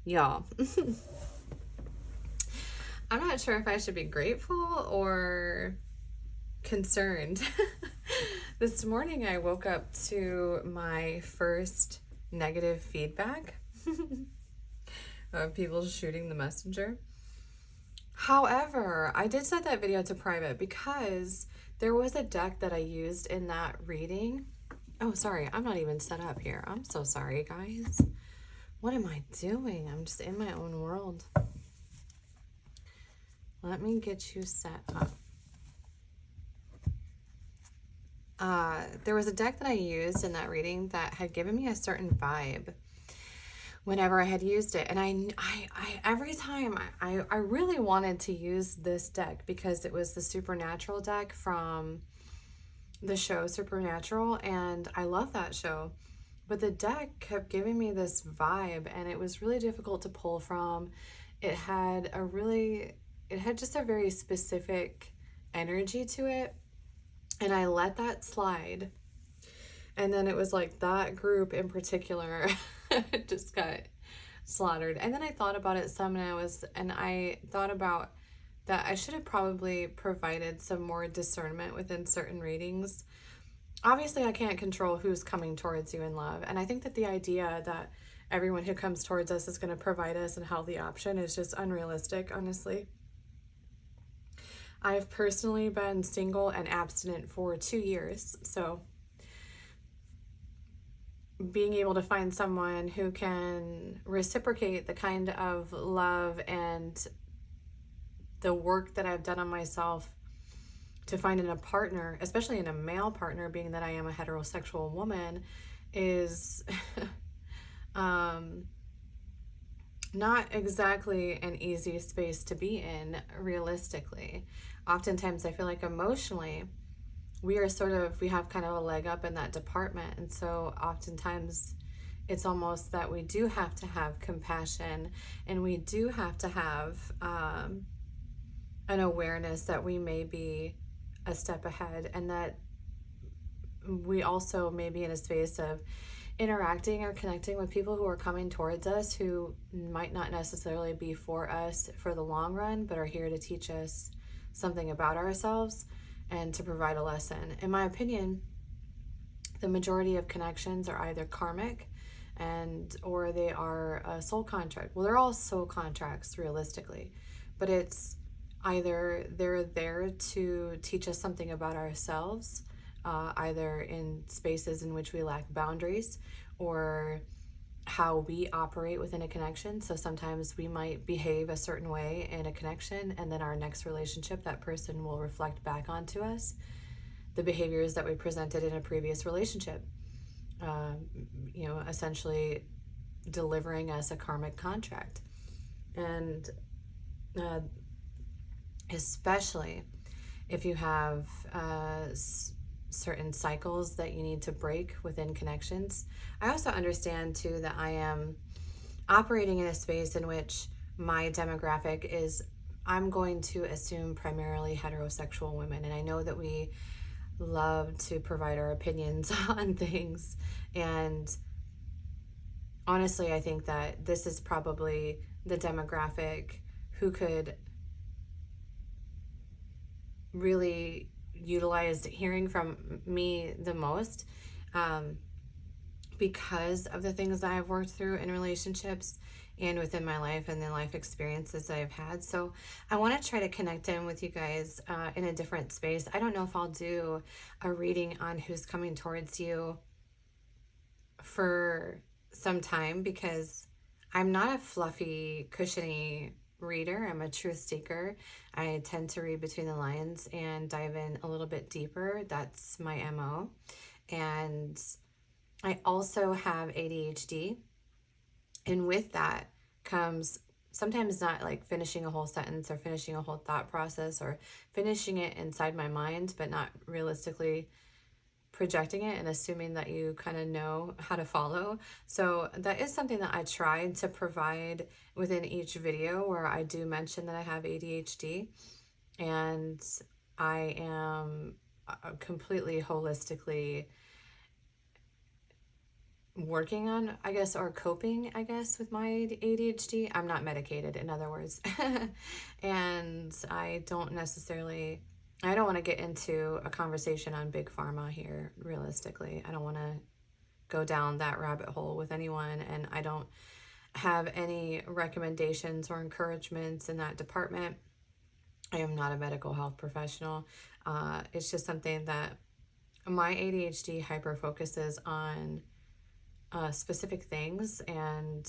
Y'all, I'm not sure if I should be grateful or concerned. This morning I woke up to my first negative feedback of people shooting the messenger. However, I did set that video to private because there was a deck that I used in that reading. Oh, sorry, I'm not even set up here. I'm so sorry, guys. What am I doing? I'm just in my own world. Let me get you set up. There was a deck that I used in that reading that had given me a certain vibe whenever I had used it. And I every time I really wanted to use this deck because it was the Supernatural deck from the show Supernatural. And I love that show. But the deck kept giving me this vibe and it was really difficult to pull from. It had just a very specific energy to it. And I let that slide. And then it was like that group in particular just got slaughtered. And then I thought about it some and I thought about that I should have probably provided some more discernment within certain readings. Obviously, I can't control who's coming towards you in love. And I think that the idea that everyone who comes towards us is going to provide us a healthy option is just unrealistic, honestly. I've personally been single and abstinent for 2 years, so being able to find someone who can reciprocate the kind of love and the work that I've done on myself to find in a partner, especially in a male partner, being that I am a heterosexual woman, is not exactly an easy space to be in, realistically. Oftentimes I feel like emotionally we have kind of a leg up in that department, and so oftentimes it's almost that we do have to have compassion and we do have to have an awareness that we may be a step ahead, and that we also may be in a space of interacting or connecting with people who are coming towards us who might not necessarily be for us for the long run, but are here to teach us something about ourselves and to provide a lesson. In my opinion, the majority of connections are either karmic or they are a soul contract. Well, they're all soul contracts realistically, but it's either they're there to teach us something about ourselves, either in spaces in which we lack boundaries or how we operate within a connection. So sometimes we might behave a certain way in a connection, and then our next relationship, that person will reflect back onto us the behaviors that we presented in a previous relationship, essentially delivering us a karmic contract. And especially if you have certain cycles that you need to break within connections. I also understand too that I am operating in a space in which my demographic is, I'm going to assume, primarily heterosexual women. And I know that we love to provide our opinions on things. And honestly, I think that this is probably the demographic who could really utilize hearing from me the most, because of the things that I've worked through in relationships and within my life and the life experiences that I've had. So I want to try to connect in with you guys in a different space. I don't know if I'll do a reading on who's coming towards you for some time, because I'm not a fluffy, cushiony reader. I'm a truth seeker. I tend to read between the lines and dive in a little bit deeper. That's my MO. And I also have ADHD. And with that comes sometimes not like finishing a whole sentence or finishing a whole thought process or finishing it inside my mind, but not realistically projecting it and assuming that you kind of know how to follow. So that is something that I tried to provide within each video, where I do mention that I have ADHD and I am completely holistically working on, I guess, or coping, I guess, with my ADHD. I'm not medicated, in other words. And I don't want to get into a conversation on big pharma here, realistically. I don't want to go down that rabbit hole with anyone, and I don't have any recommendations or encouragements in that department. I am not a medical health professional. It's just something that my ADHD hyper focuses on specific things, and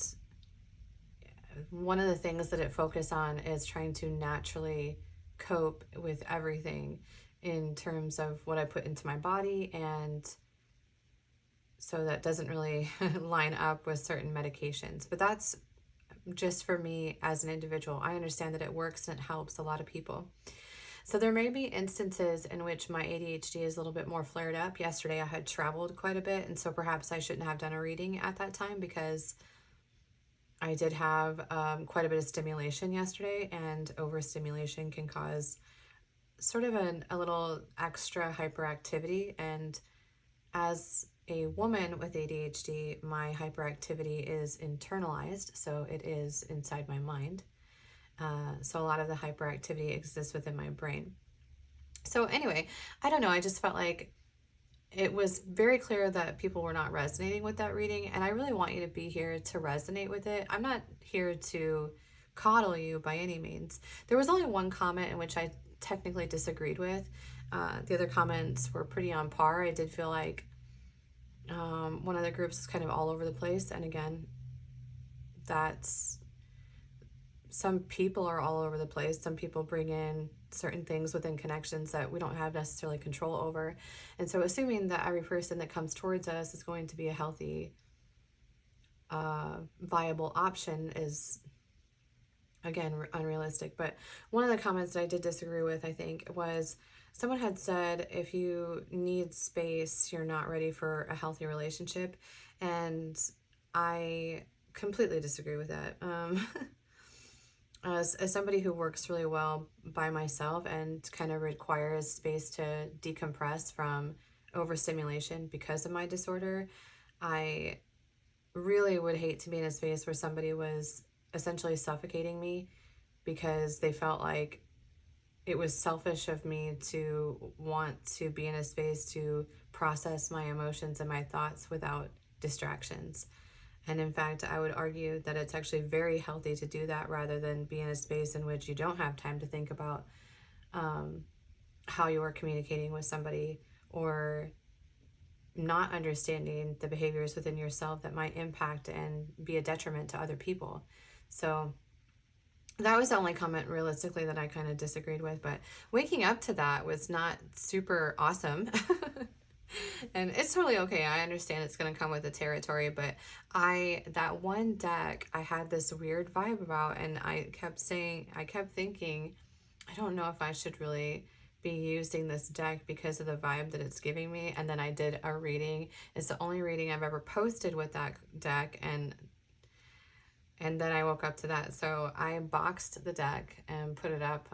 one of the things that it focuses on is trying to naturally cope with everything in terms of what I put into my body, and so that doesn't really line up with certain medications. But that's just for me as an individual. I understand that it works and it helps a lot of people. So there may be instances in which my ADHD is a little bit more flared up. Yesterday I had traveled quite a bit, and so perhaps I shouldn't have done a reading at that time because I did have quite a bit of stimulation yesterday, and overstimulation can cause sort of a little extra hyperactivity. And as a woman with ADHD, my hyperactivity is internalized, so it is inside my mind. So a lot of the hyperactivity exists within my brain. So anyway, I don't know, I just felt like it was very clear that people were not resonating with that reading, and I really want you to be here to resonate with it. I'm not here to coddle you by any means. There was only one comment in which I technically disagreed with. The other comments were pretty on par. I did feel like one of the groups is kind of all over the place, and again, that's, some people are all over the place. Some people bring in certain things within connections that we don't have necessarily control over. And so assuming that every person that comes towards us is going to be a healthy, viable option is, again, unrealistic. But one of the comments that I did disagree with, I think, was someone had said, if you need space, you're not ready for a healthy relationship. And I completely disagree with that. As somebody who works really well by myself and kind of requires space to decompress from overstimulation because of my disorder, I really would hate to be in a space where somebody was essentially suffocating me because they felt like it was selfish of me to want to be in a space to process my emotions and my thoughts without distractions. And in fact, I would argue that it's actually very healthy to do that rather than be in a space in which you don't have time to think about how you are communicating with somebody, or not understanding the behaviors within yourself that might impact and be a detriment to other people. So that was the only comment realistically that I kind of disagreed with, but waking up to that was not super awesome. And it's totally okay. I understand it's going to come with the territory, but that one deck, I had this weird vibe about, and I kept thinking, I don't know if I should really be using this deck because of the vibe that it's giving me. And then I did a reading. It's the only reading I've ever posted with that deck, and then I woke up to that. So I boxed the deck and put it up.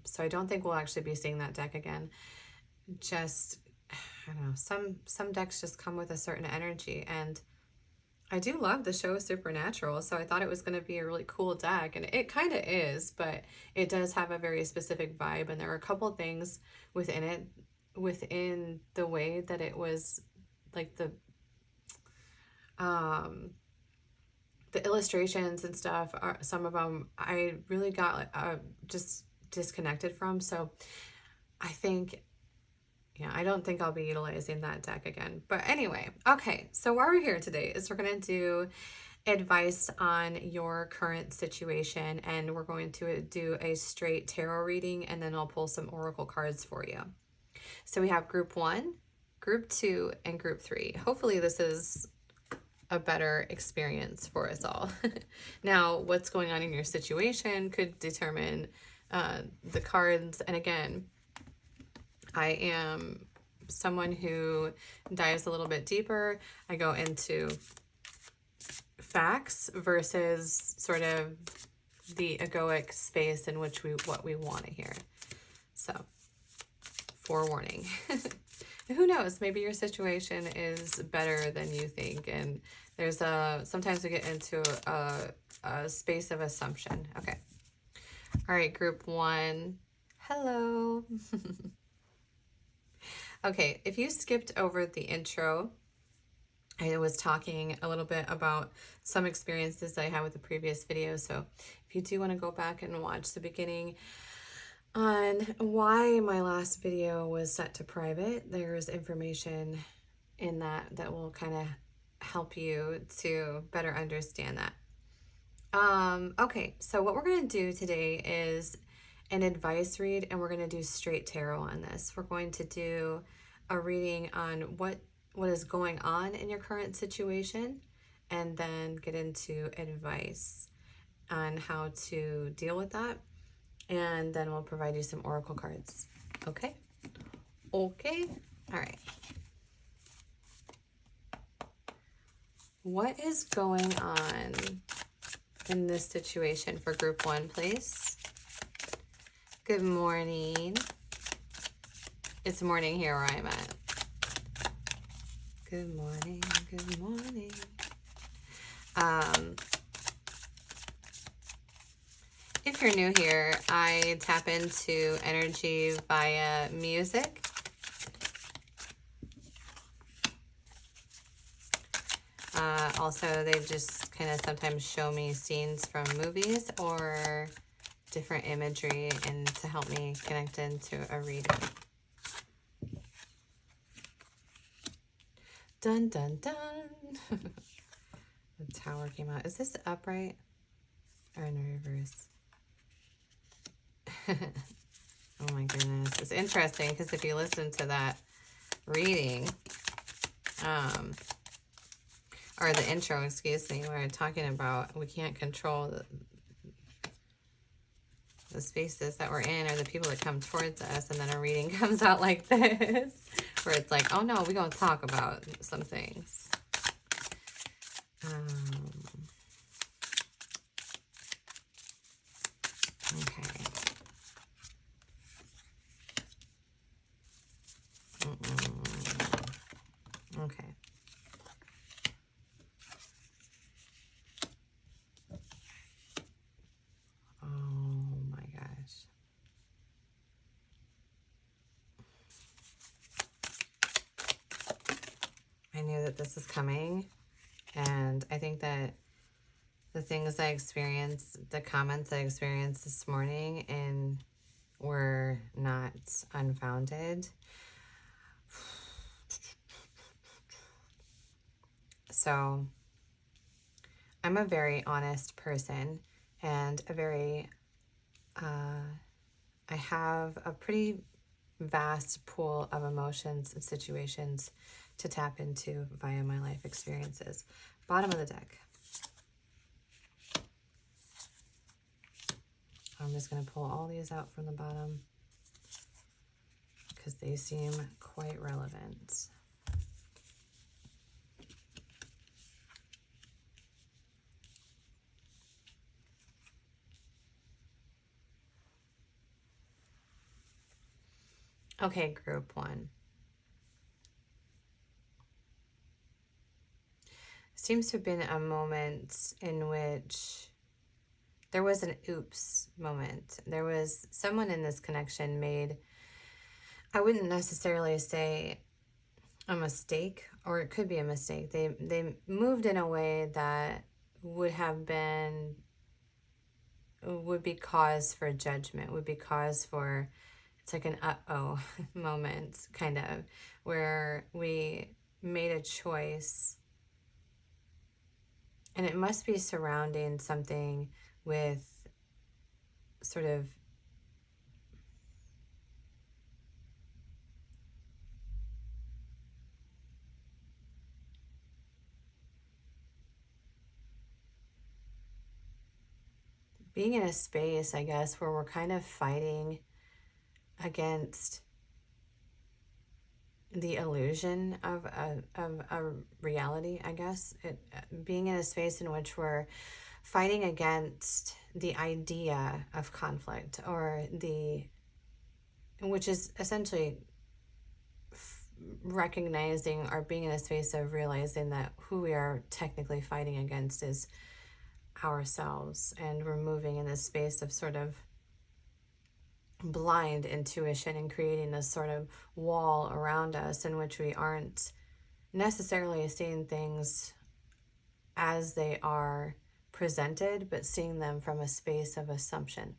So I don't think we'll actually be seeing that deck again. Just, I don't know, some decks just come with a certain energy, and I do love the show Supernatural, so I thought it was going to be a really cool deck, and it kind of is, but it does have a very specific vibe, and there are a couple things within it, within the way that it was, like the illustrations and stuff, are some of them I really got just disconnected from. So I think, yeah, I don't think I'll be utilizing that deck again. But anyway, okay, so why we're here today is we're going to do advice on your current situation, and we're going to do a straight tarot reading, and then I'll pull some oracle cards for you. So we have group 1, group 2, and group 3. Hopefully this is a better experience for us all. Now, what's going on in your situation could determine the cards, and again, I am someone who dives a little bit deeper. I go into facts versus sort of the egoic space in which what we want to hear. So, forewarning. who knows, maybe your situation is better than you think, and there's sometimes we get into a space of assumption. Okay. All right, group 1. Hello. Okay, if you skipped over the intro, I was talking a little bit about some experiences that I had with the previous video. So if you do want to go back and watch the beginning on why my last video was set to private, there's information in that will kind of help you to better understand that. Okay, so what we're going to do today is an advice read, and we're going to do straight tarot on this. We're going to do a reading on what is going on in your current situation, and then get into advice on how to deal with that, and then we'll provide you some oracle cards. Okay? Okay. All right. What is going on in this situation for group 1, please? Good morning. It's morning here where I'm at. Good morning, good morning. If you're new here, I tap into energy via music. Also, they just kind of sometimes show me scenes from movies or different imagery, and to help me connect into a reading. Dun, dun, dun. The tower came out. Is this upright or in reverse? Oh my goodness. It's interesting because if you listen to that reading, or the intro, excuse me, where we're talking about we can't control the spaces that we're in or the people that come towards us, and then a reading comes out like this, where it's like, oh no, we're going to talk about some things. Okay. Okay. Oh my gosh. I knew that this is coming, and I think that the things I experienced, the comments I experienced this morning, and were not unfounded. So I'm a very honest person, and I have a pretty vast pool of emotions and situations to tap into via my life experiences. Bottom of the deck. I'm just going to pull all these out from the bottom because they seem quite relevant. Okay, group 1. Seems to have been a moment in which there was an oops moment. There was someone in this connection made, I wouldn't necessarily say a mistake, or it could be a mistake. They moved in a way that would be cause for judgment, would be cause for, it's like an uh-oh moment, kind of, where we made a choice, and it must be surrounding something with sort of being in a space, I guess, where we're kind of fighting against the illusion of a reality, I guess. Being in a space in which we're fighting against the idea of conflict, or which is essentially recognizing or being in a space of realizing that who we are technically fighting against is ourselves, and we're moving in this space of sort of blind intuition and creating this sort of wall around us in which we aren't necessarily seeing things as they are presented, but seeing them from a space of assumption.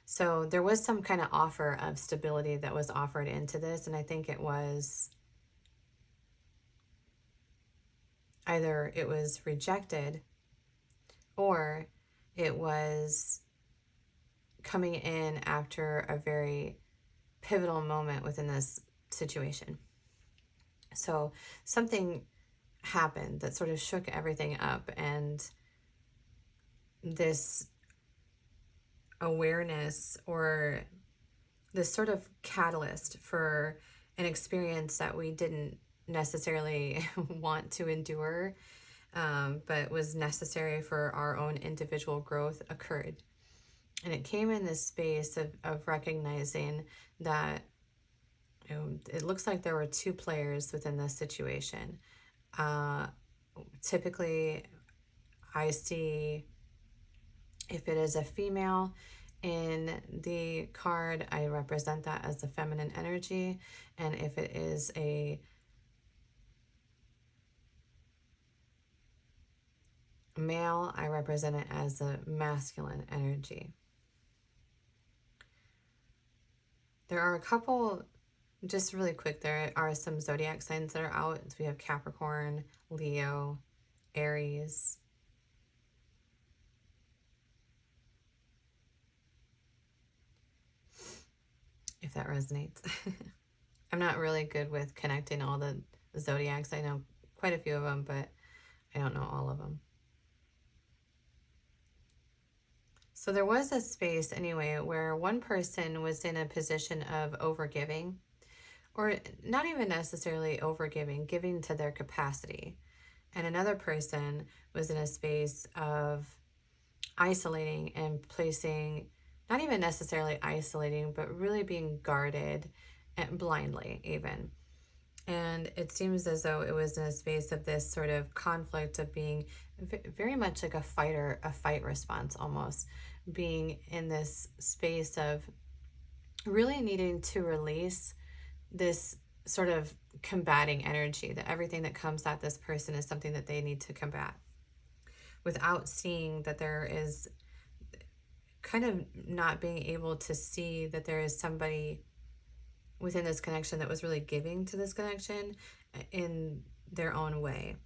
So there was some kind of offer of stability that was offered into this, and I think it was either it was rejected or it was coming in after a very pivotal moment within this situation. So something happened that sort of shook everything up, and this awareness or this sort of catalyst for an experience that we didn't necessarily want to endure, but was necessary for our own individual growth occurred. And it came in this space of recognizing that, you know, it looks like there were two players within this situation. Typically, I see if it is a female in the card, I represent that as the feminine energy. And if it is a male, I represent it as the masculine energy. There are a couple, just really quick, there are some zodiac signs that are out. So we have Capricorn, Leo, Aries. If that resonates. I'm not really good with connecting all the zodiacs. I know quite a few of them, but I don't know all of them. So there was a space anyway where one person was in a position of overgiving, or not even necessarily overgiving, giving to their capacity. And another person was in a space of isolating and placing, not even necessarily isolating, but really being guarded and blindly even. And it seems as though it was in a space of this sort of conflict of being very much like a fight response almost, being in this space of really needing to release this sort of combating energy, that everything that comes at this person is something that they need to combat, without seeing that there is kind of not being able to see that there is somebody within this connection that was really giving to this connection in their own way.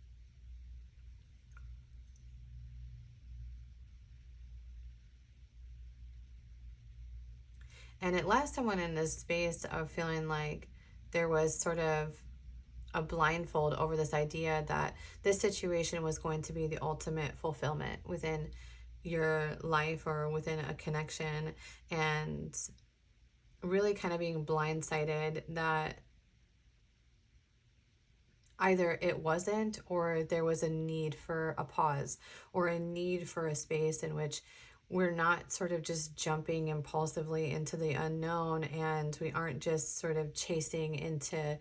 And it left someone in this space of feeling like there was sort of a blindfold over this idea that this situation was going to be the ultimate fulfillment within your life or within a connection, and really kind of being blindsided that either it wasn't, or there was a need for a pause or a need for a space in which we're not sort of just jumping impulsively into the unknown, and we aren't just sort of chasing into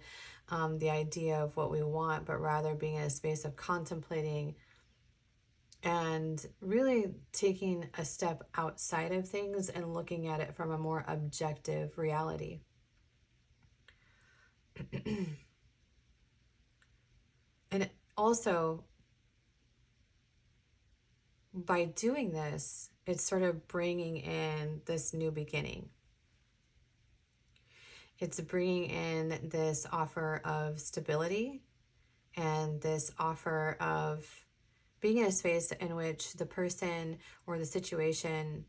the idea of what we want, but rather being in a space of contemplating and really taking a step outside of things and looking at it from a more objective reality. And also, by doing this, it's sort of bringing in this new beginning. It's bringing in this offer of stability and this offer of being in a space in which the person or the situation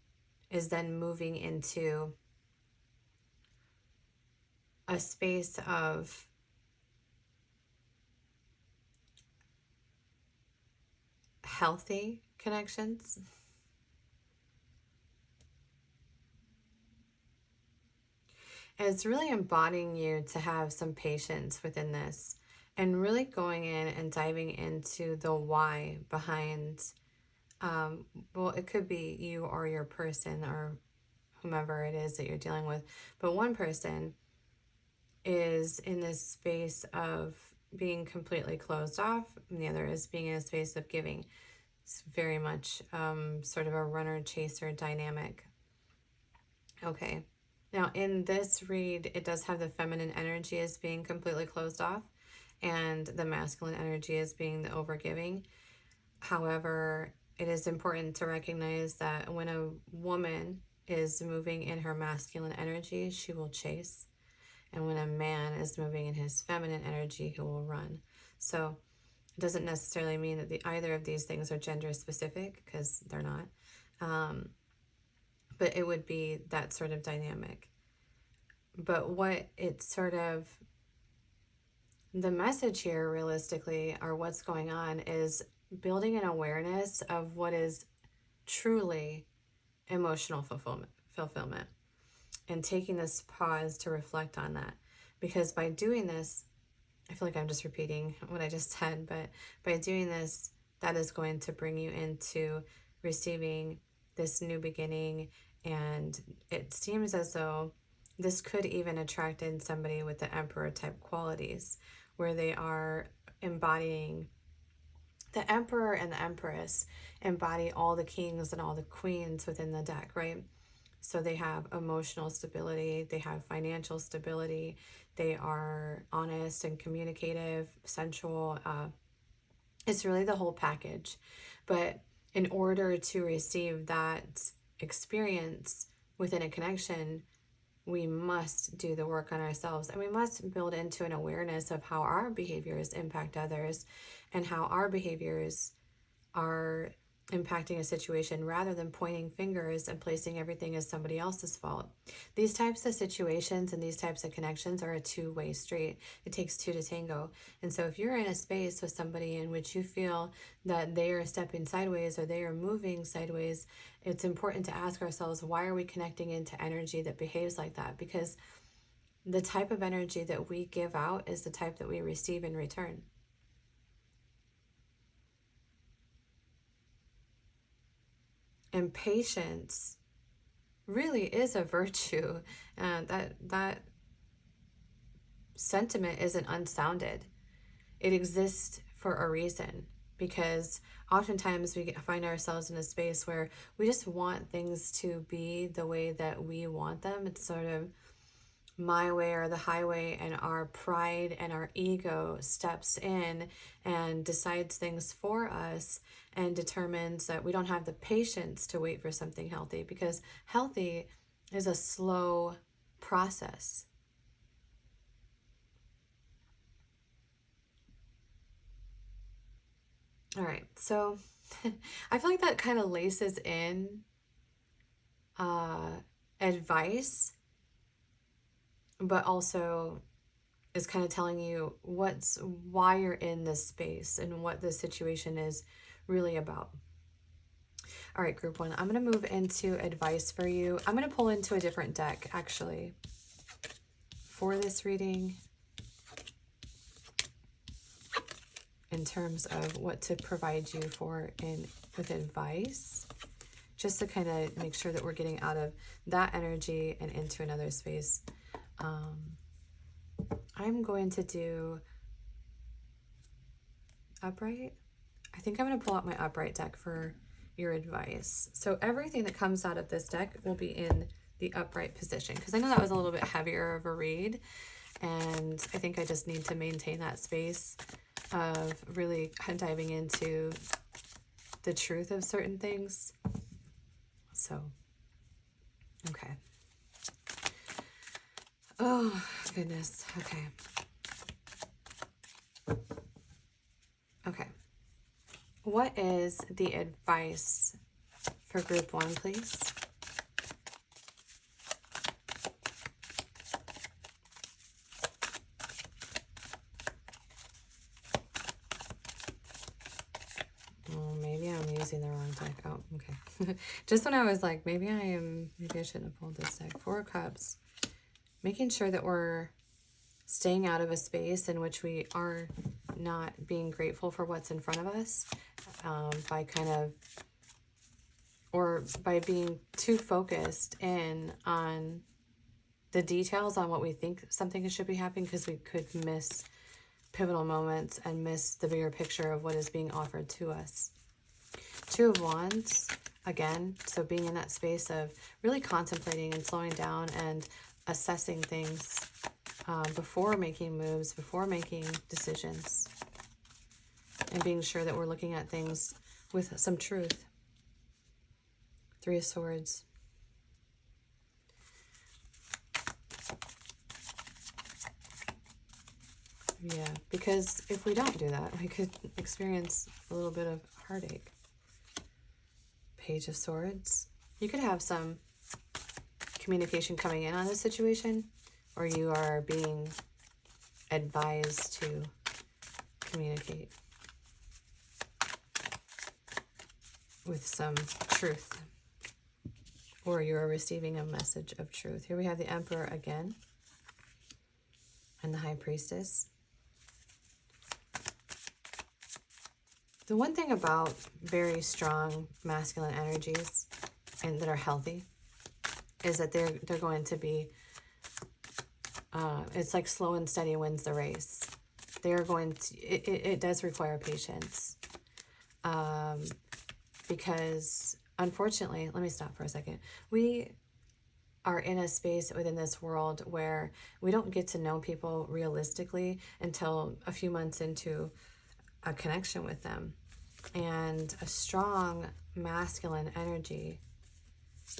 is then moving into a space of healthy connections. And it's really embodying you to have some patience within this, and really going in and diving into the why behind Well, it could be you or your person or whomever it is that you're dealing with. But one person is in this space of being completely closed off, and the other is being in a space of giving. It's very much sort of a runner-chaser dynamic. Okay. Now, in this read, it does have the feminine energy as being completely closed off, and the masculine energy as being the overgiving. However, it is important to recognize that when a woman is moving in her masculine energy, she will chase. And when a man is moving in his feminine energy, he will run. So it doesn't necessarily mean that either of these things are gender specific, because they're not. But it would be that sort of dynamic. But what it's sort of, the message here realistically, or what's going on, is building an awareness of what is truly emotional fulfillment, and taking this pause to reflect on that. Because by doing this, I feel like I'm just repeating what I just said, but by doing this, that is going to bring you into receiving this new beginning. And it seems as though this could even attract in somebody with the emperor type qualities, where they are embodying the emperor and the empress, embody all the kings and all the queens within the deck, right? So they have emotional stability, they have financial stability, they are honest and communicative, sensual. It's really the whole package. But in order to receive that experience within a connection, we must do the work on ourselves, and we must build into an awareness of how our behaviors impact others and how our behaviors are impacting a situation, rather than pointing fingers and placing everything as somebody else's fault. These types of situations and these types of connections are a two-way street. It takes two to tango. And so if you're in a space with somebody in which you feel that they are stepping sideways or they are moving sideways, it's important to ask ourselves, why are we connecting into energy that behaves like that? Because the type of energy that we give out is the type that we receive in return. And patience really is a virtue. That sentiment isn't unsounded. It exists for a reason, because oftentimes we find ourselves in a space where we just want things to be the way that we want them. It's sort of my way or the highway, and our pride and our ego steps in and decides things for us and determines that we don't have the patience to wait for something healthy, because healthy is a slow process. All right, so I feel like that kind of laces in advice, but also is kind of telling you why you're in this space and what the situation is really about. All right, group one, I'm going to move into advice for you. I'm going to pull into a different deck, actually, for this reading, in terms of what to provide you with advice, just to kind of make sure that we're getting out of that energy and into another space. I'm going to do upright. I think I'm going to pull out my upright deck for your advice. So everything that comes out of this deck will be in the upright position, because I know that was a little bit heavier of a read, and I think I just need to maintain that space of really diving into the truth of certain things. So, okay. Oh, goodness. Okay. Okay. What is the advice for group one, please? Oh, maybe I'm using the wrong deck. Oh, okay. Just when I was like, maybe I shouldn't have pulled this deck. 4 of Cups. Making sure that we're staying out of a space in which we are not being grateful for what's in front of us, by kind of or by being too focused in on the details on what we think something should be happening, because we could miss pivotal moments and miss the bigger picture of what is being offered to us. Two of Wands, again, so being in that space of really contemplating and slowing down and assessing things before making moves, before making decisions, and being sure that we're looking at things with some truth. Three of Swords. Yeah, because if we don't do that, we could experience a little bit of heartache. Page of Swords. You could have some communication coming in on this situation, or you are being advised to communicate with some truth, or you're receiving a message of truth. Here we have the Emperor again and the High Priestess. The one thing about very strong masculine energies and that are healthy is that they're going to be, it's like slow and steady wins the race. They're going to, it does require patience. Because unfortunately, let me stop for a second. We are in a space within this world where we don't get to know people realistically until a few months into a connection with them. And a strong masculine energy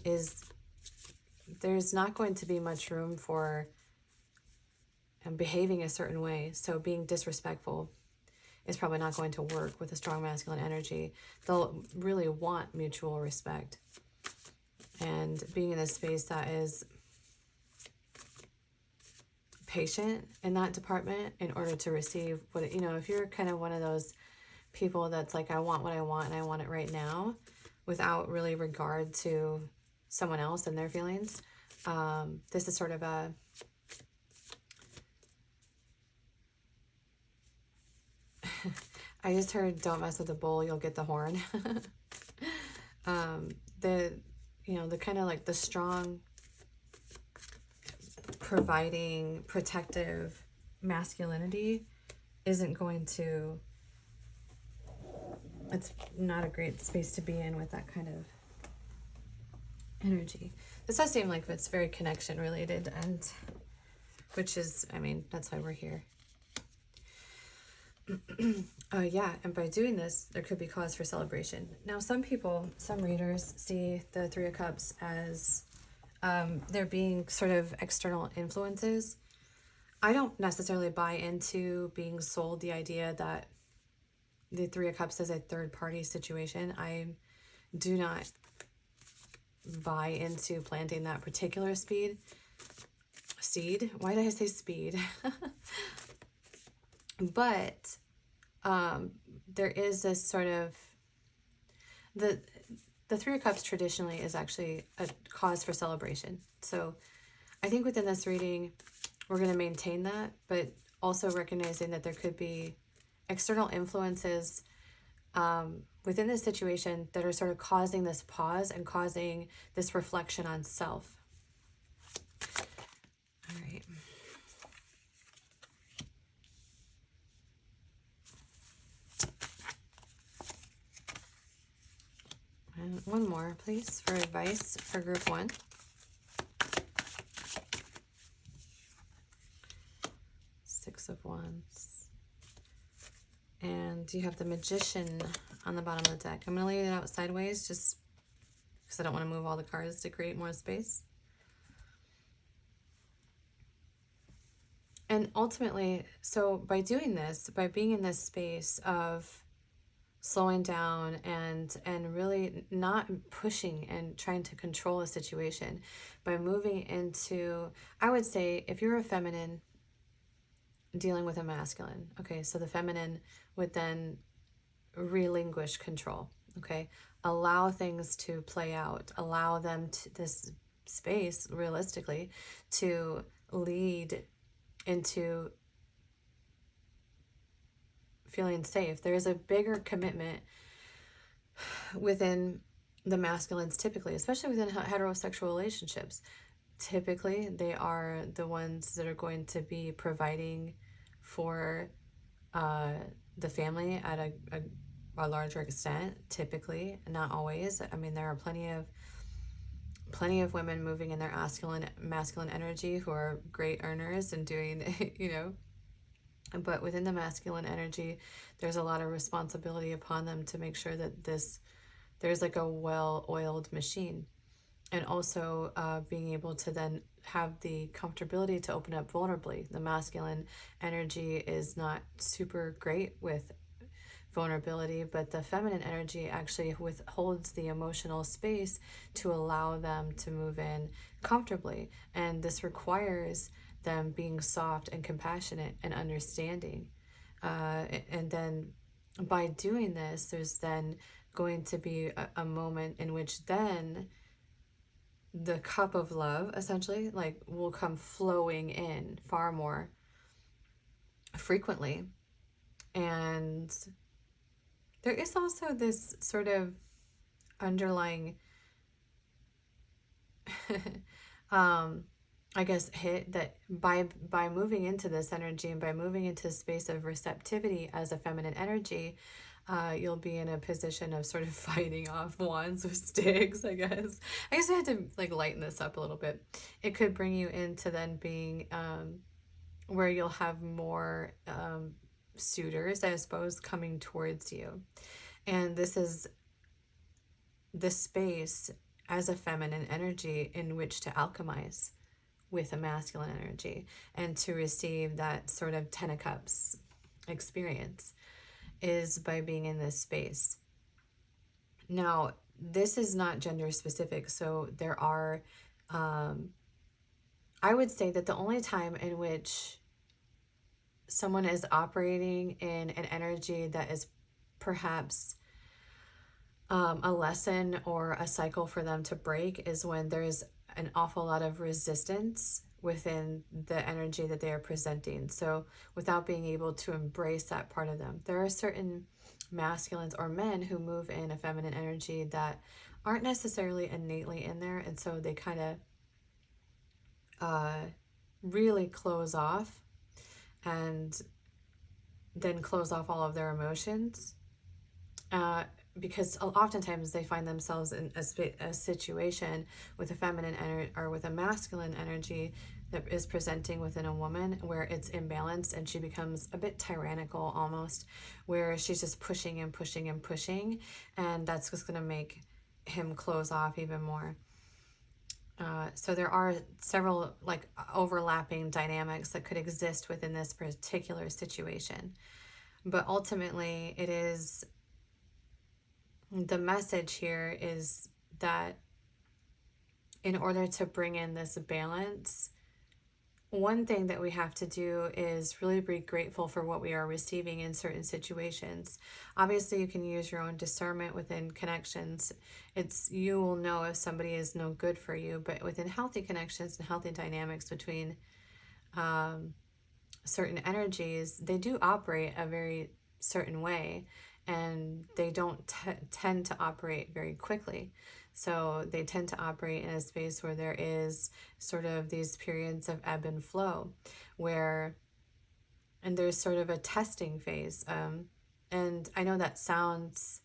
is, there's not going to be much room for behaving a certain way. So being disrespectful is probably not going to work with a strong masculine energy. They'll really want mutual respect. And being in a space that is patient in that department in order to receive what, if you're kind of one of those people that's like, I want what I want and I want it right now, without really regard to someone else and their feelings, this is sort of a I just heard, don't mess with the bull, you'll get the horn. The kind of like the strong, providing, protective masculinity isn't going to, it's not a great space to be in with that kind of energy. This does seem like it's very connection related, and which is, that's why we're here. Yeah, and by doing this, there could be cause for celebration. Now, some readers see the Three of Cups as there being sort of external influences. I don't necessarily buy into being sold the idea that the Three of Cups is a third-party situation. I do not buy into planting that particular seed. Why did I say speed? But there is this sort of, the Three of Cups traditionally is actually a cause for celebration. So I think within this reading, we're going to maintain that, but also recognizing that there could be external influences within this situation that are sort of causing this pause and causing this reflection on self. All right. And one more, please, for advice for group 1. Six of Wands. And you have the Magician on the bottom of the deck. I'm going to lay it out sideways just because I don't want to move all the cards to create more space. And ultimately, so by doing this, by being in this space of slowing down and really not pushing and trying to control a situation, by moving into, I would say, if you're a feminine dealing with a masculine, okay, so the feminine would then relinquish control, okay, allow things to play out, allow them to, this space realistically to lead into feeling safe. There is a bigger commitment within the masculines typically, especially within heterosexual relationships, typically they are the ones that are going to be providing for uh, the family at a larger extent, typically, not always. I mean, there are plenty of women moving in their masculine energy who are great earners and doing, but within the masculine energy, there's a lot of responsibility upon them to make sure that there's like a well-oiled machine. And also being able to then have the comfortability to open up vulnerably. The masculine energy is not super great with vulnerability, but the feminine energy actually withholds the emotional space to allow them to move in comfortably. And this requires them being soft and compassionate and understanding. And then by doing this, there's then going to be a moment in which then the cup of love essentially like will come flowing in far more frequently. And there is also this sort of underlying I guess hit that by moving into this energy and by moving into a space of receptivity as a feminine energy, you'll be in a position of sort of fighting off wands with sticks, I guess. I guess I had to like lighten this up a little bit. It could bring you into then being where you'll have more suitors, I suppose, coming towards you. And this is the space as a feminine energy in which to alchemize with a masculine energy and to receive that sort of Ten of Cups experience is by being in this space. Now, this is not gender specific, so there are, I would say that the only time in which someone is operating in an energy that is perhaps a lesson or a cycle for them to break is when there's an awful lot of resistance within the energy that they are presenting. So without being able to embrace that part of them, there are certain masculines or men who move in a feminine energy that aren't necessarily innately in there, and so they kind of really close off and then close off all of their emotions, because oftentimes they find themselves in a situation with a feminine energy or with a masculine energy that is presenting within a woman where it's imbalanced, and she becomes a bit tyrannical almost, where she's just pushing and pushing and pushing, and that's just going to make him close off even more. So there are several like overlapping dynamics that could exist within this particular situation. But ultimately, it is the message here is that in order to bring in this balance, one thing that we have to do is really be grateful for what we are receiving in certain situations. Obviously, you can use your own discernment within connections. You will know if somebody is no good for you, but within healthy connections and healthy dynamics between certain energies, they do operate a very certain way, and they don't tend to operate very quickly. So they tend to operate in a space where there is sort of these periods of ebb and flow, and there's sort of a testing phase. And I know that sounds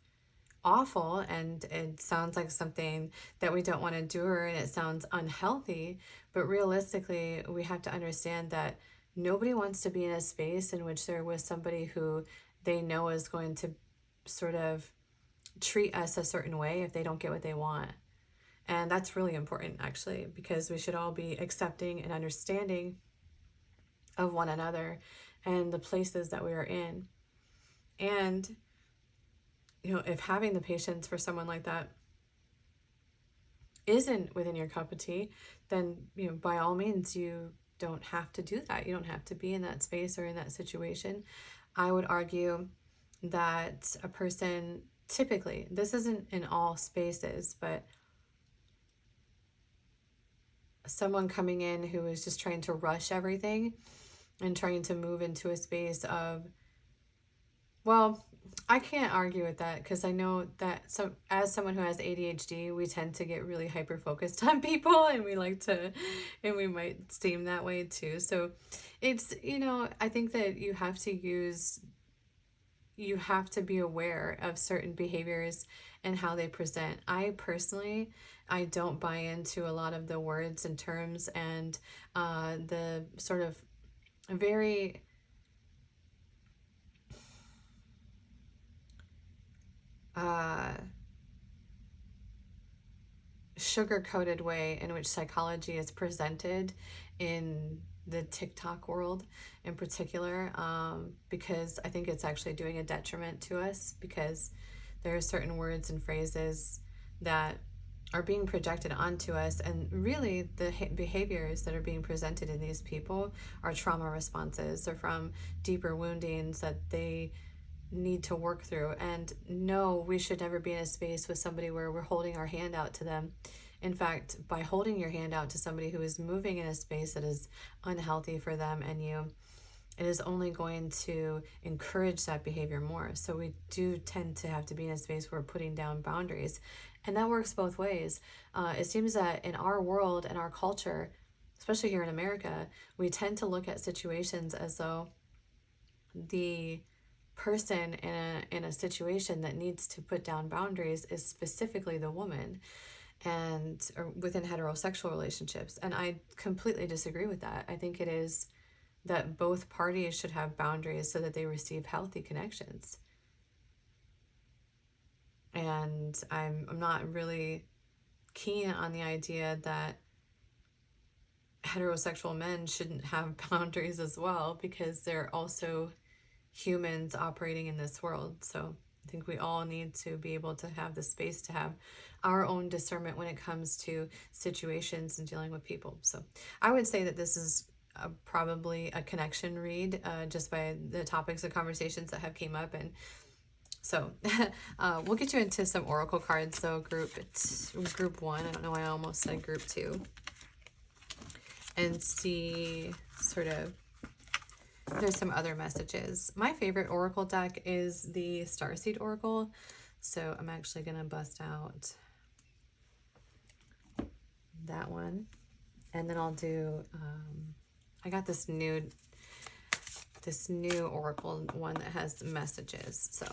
awful, and it sounds like something that we don't want to do, and it sounds unhealthy, but realistically, we have to understand that nobody wants to be in a space in which they're with somebody who they know is going to sort of treat us a certain way if they don't get what they want. And that's really important, actually, because we should all be accepting and understanding of one another and the places that we are in. And, if having the patience for someone like that isn't within your cup of tea, then, by all means, you don't have to do that. You don't have to be in that space or in that situation. I would argue that a person, typically, this isn't in all spaces, but someone coming in who is just trying to rush everything and trying to move into a space of Well, I can't argue with that because I know that, so as someone who has ADHD, we tend to get really hyper focused on people, and we like to, and we might seem that way too. So it's, I think that you have to be aware of certain behaviors and how they present. I personally, I don't buy into a lot of the words and terms and the sort of very uh, sugar-coated way in which psychology is presented in the TikTok world in particular, because I think it's actually doing a detriment to us, because there are certain words and phrases that are being projected onto us, and really the behaviors that are being presented in these people are trauma responses. They're from deeper woundings that they need to work through. And no, we should never be in a space with somebody where we're holding our hand out to them. In fact, by holding your hand out to somebody who is moving in a space that is unhealthy for them and you, it is only going to encourage that behavior more. So we do tend to have to be in a space where we're putting down boundaries. And that works both ways. It seems that in our world and our culture, especially here in America, we tend to look at situations as though the person in a situation that needs to put down boundaries is specifically the woman, and or within heterosexual relationships. And I completely disagree with that. I think it is that both parties should have boundaries so that they receive healthy connections. And I'm not really keen on the idea that heterosexual men shouldn't have boundaries as well, because they're also humans operating in this world. So I think we all need to be able to have the space to have our own discernment when it comes to situations and dealing with people. So I would say that this is probably a connection read, just by the topics of conversations that have came up. And so we'll get you into some oracle cards. So group one, I don't know why I almost said group two, and see sort of, there's some other messages. My favorite oracle deck is the Starseed Oracle. So I'm actually going to bust out that one. And then I'll do, I got this new oracle one that has messages. So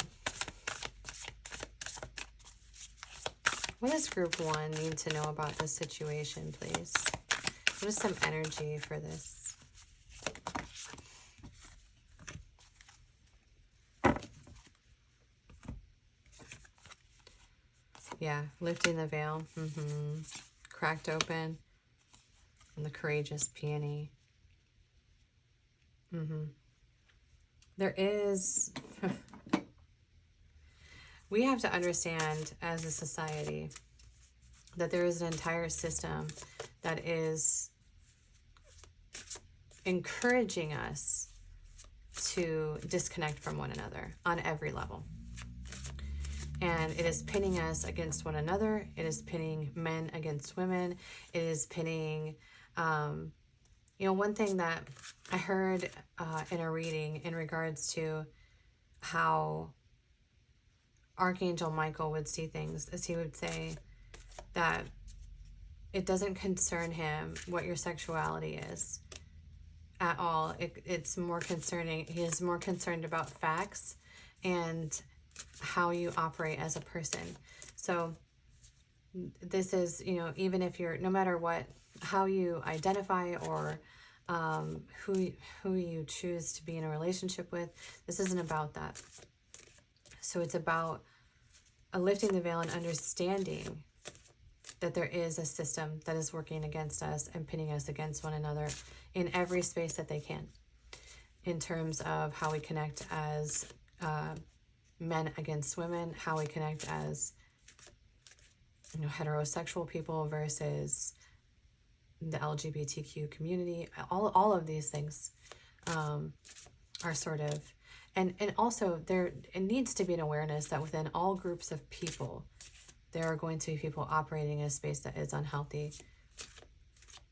what does group one need to know about this situation, please? What is some energy for this? Yeah, lifting the veil. Cracked open. And the courageous peony. There is... we have to understand as a society that there is an entire system that is encouraging us to disconnect from one another on every level. And it is pinning us against one another. It is pinning men against women. It is pinning, one thing that I heard in a reading in regards to how Archangel Michael would see things, is he would say that it doesn't concern him what your sexuality is at all. It's more concerning. He is more concerned about facts and how you operate as a person. So this is, even if you're, no matter what, how you identify or who you choose to be in a relationship with, this isn't about that. So it's about lifting the veil and understanding that there is a system that is working against us and pinning us against one another in every space that they can, in terms of how we connect as men against women, how we connect as heterosexual people versus the LGBTQ community. All of these things are sort of, and also there, it needs to be an awareness that within all groups of people, there are going to be people operating in a space that is unhealthy,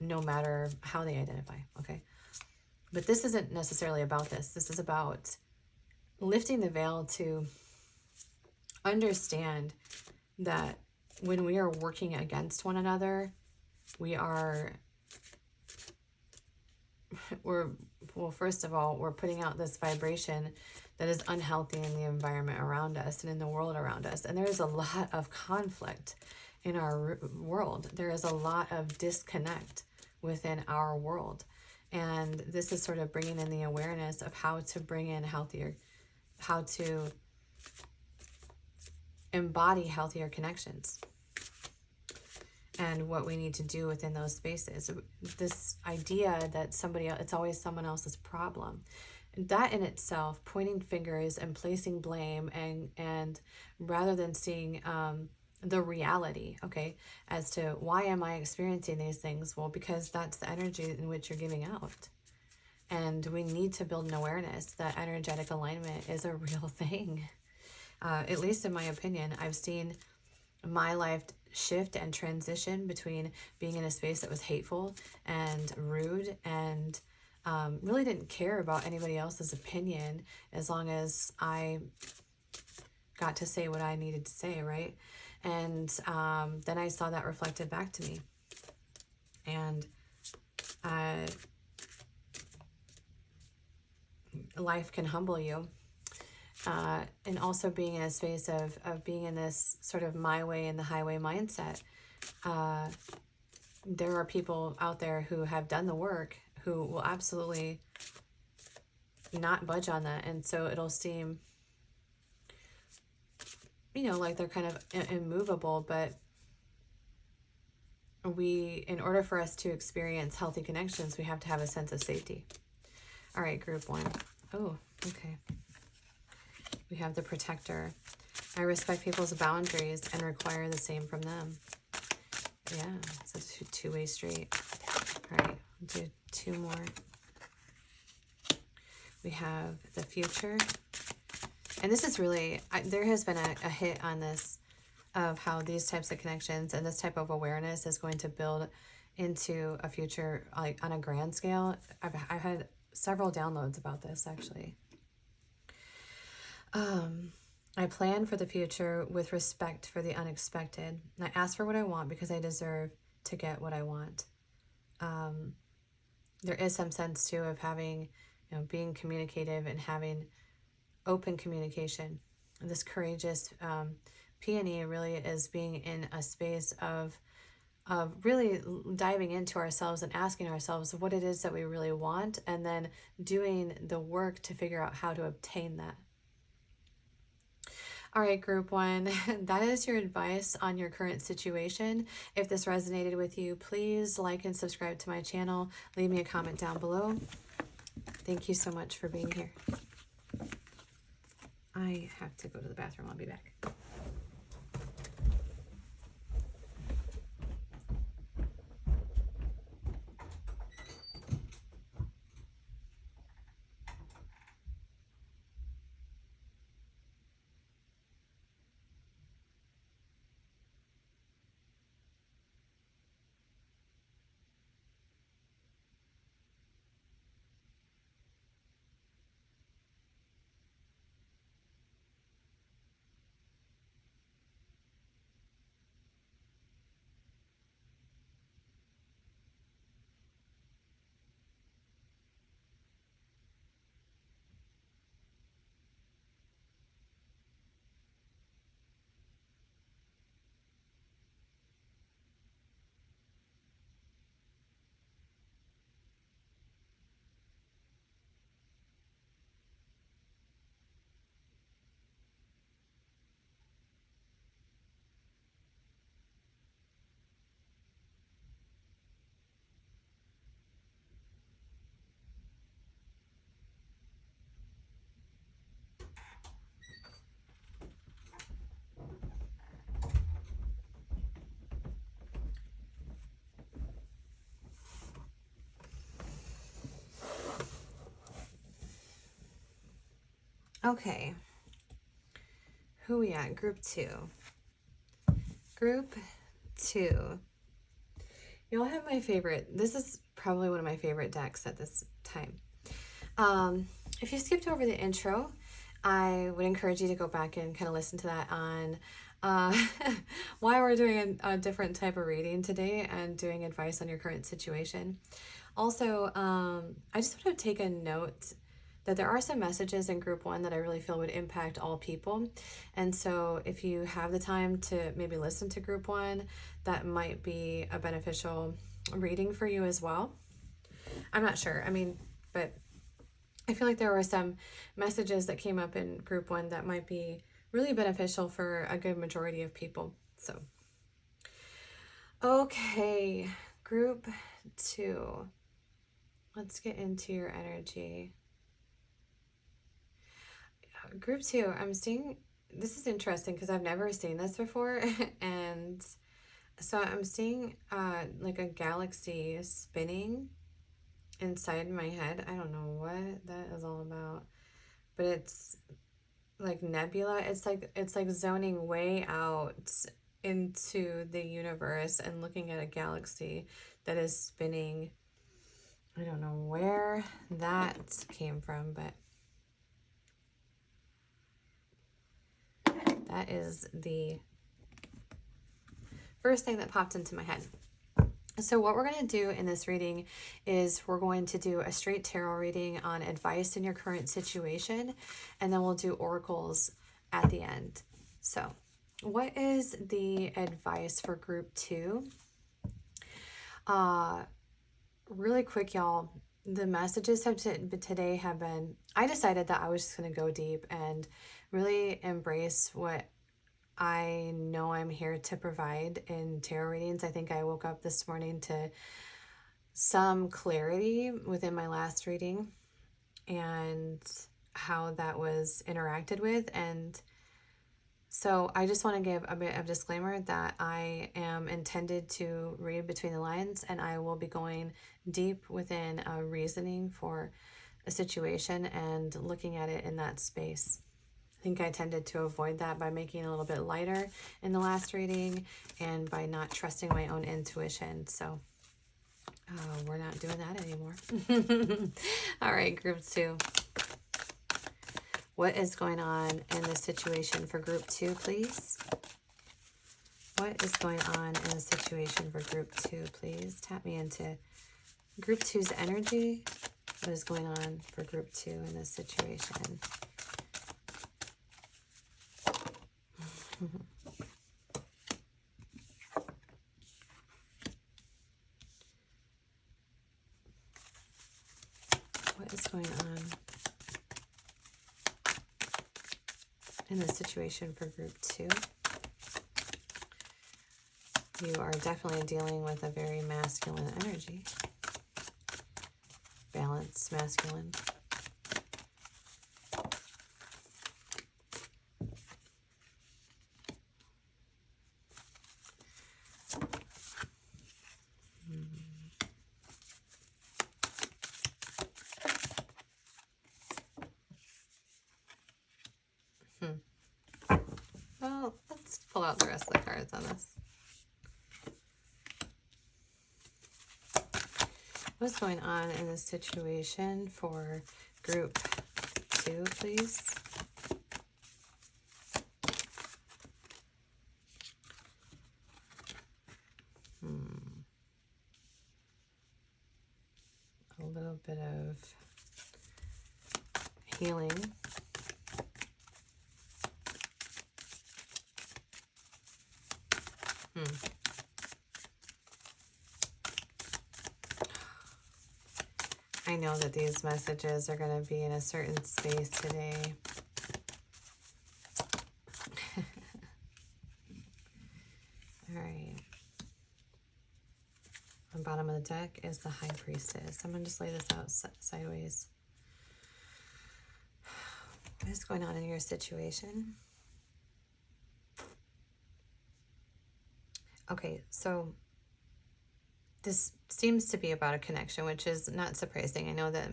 no matter how they identify, okay? But this isn't necessarily about this. This is about lifting the veil to understand that when we are working against one another, we're, well, first of all, we're putting out this vibration that is unhealthy in the environment around us and in the world around us. And there is a lot of conflict in our world. There is a lot of disconnect within our world. And this is sort of bringing in the awareness of how to bring in healthier, how to embody healthier connections and what we need to do within those spaces. This idea that it's always someone else's problem, that in itself, pointing fingers and placing blame, and rather than seeing the reality, okay, as to why am I experiencing these things? Well, because that's the energy in which you're giving out. And we need to build an awareness that energetic alignment is a real thing. At least in my opinion, I've seen my life shift and transition between being in a space that was hateful and rude and really didn't care about anybody else's opinion as long as I got to say what I needed to say, right? And then I saw that reflected back to me. And life can humble you. And also being in a space of being in this sort of my way and the highway mindset. There are people out there who have done the work who will absolutely not budge on that. And so it'll seem, like they're kind of immovable, but in order for us to experience healthy connections, we have to have a sense of safety. All right, group one. Oh, okay. We have the protector. I respect people's boundaries and require the same from them. Yeah, it's a two-way street. All right, we'll do two more. We have the future. And this is really, there has been a hit on this of how these types of connections and this type of awareness is going to build into a future, like on a grand scale. I've had several downloads about this, actually. I plan for the future with respect for the unexpected. I ask for what I want because I deserve to get what I want. There is some sense too of having, being communicative and having open communication. This courageous peony really is being in a space of really diving into ourselves and asking ourselves what it is that we really want, and then doing the work to figure out how to obtain that. All right, group one, that is your advice on your current situation. If this resonated with you, please like and subscribe to my channel. Leave me a comment down below. Thank you so much for being here. I have to go to the bathroom. I'll be back. Okay, who we at? Group two. Group two. Y'all have my favorite. This is probably one of my favorite decks at this time. If you skipped over the intro, I would encourage you to go back and kind of listen to that on uh, why we're doing a different type of reading today and doing advice on your current situation. Also, I just want to take a note that there are some messages in group one that I really feel would impact all people. And so if you have the time to maybe listen to group one, that might be a beneficial reading for you as well. I'm not sure. I mean, but I feel like there were some messages that came up in group one that might be really beneficial for a good majority of people. So, okay, group two. Let's get into your energy. Group two, I'm seeing, this is interesting because I've never seen this before. And so I'm seeing like a galaxy spinning inside my head. I don't know what that is all about, but it's like nebula. It's like zoning way out into the universe and looking at a galaxy that is spinning. I don't know where that came from, but that is the first thing that popped into my head. So what we're going to do in this reading is we're going to do a straight tarot reading on advice in your current situation, and then we'll do oracles at the end. So what is the advice for group two? Really quick, y'all, the messages today have been, I decided that I was just going to go deep and really embrace what I know I'm here to provide in tarot readings. I think I woke up this morning to some clarity within my last reading and how that was interacted with. And so I just want to give a bit of disclaimer that I am intended to read between the lines, and I will be going deep within a reasoning for a situation and looking at it in that space. I think I tended to avoid that by making it a little bit lighter in the last reading and by not trusting my own intuition. So we're not doing that anymore. All right, group two. What is going on in this situation for group two, please? What is going on in the situation for group two, please? Tap me into group two's energy. What is going on for group two in this situation? What is going on in the situation for group two? You are definitely dealing with a very masculine energy. Balanced masculine. Well, let's pull out the rest of the cards on this. What's going on in this situation for group two, please? A little bit of healing. I know that these messages are going to be in a certain space today. All right. On the bottom of the deck is the High Priestess. I'm going to just lay this out sideways. What is going on in your situation? Okay, so this seems to be about a connection, which is not surprising. I know that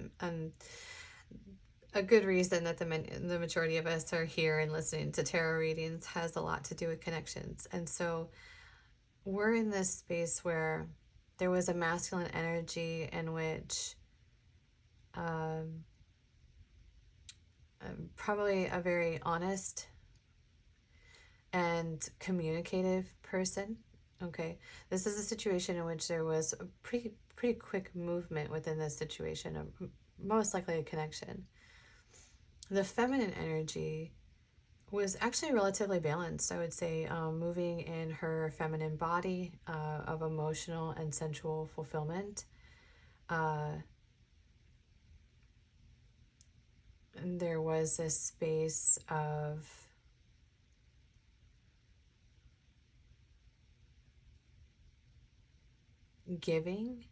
a good reason that the majority of us are here and listening to tarot readings has a lot to do with connections. And so we're in this space where there was a masculine energy in which probably a very honest and communicative person. Okay, this is a situation in which there was a pretty quick movement within this situation, most likely a connection. The feminine energy was actually relatively balanced, I would say, moving in her feminine body of emotional and sensual fulfillment. And there was this space of giving,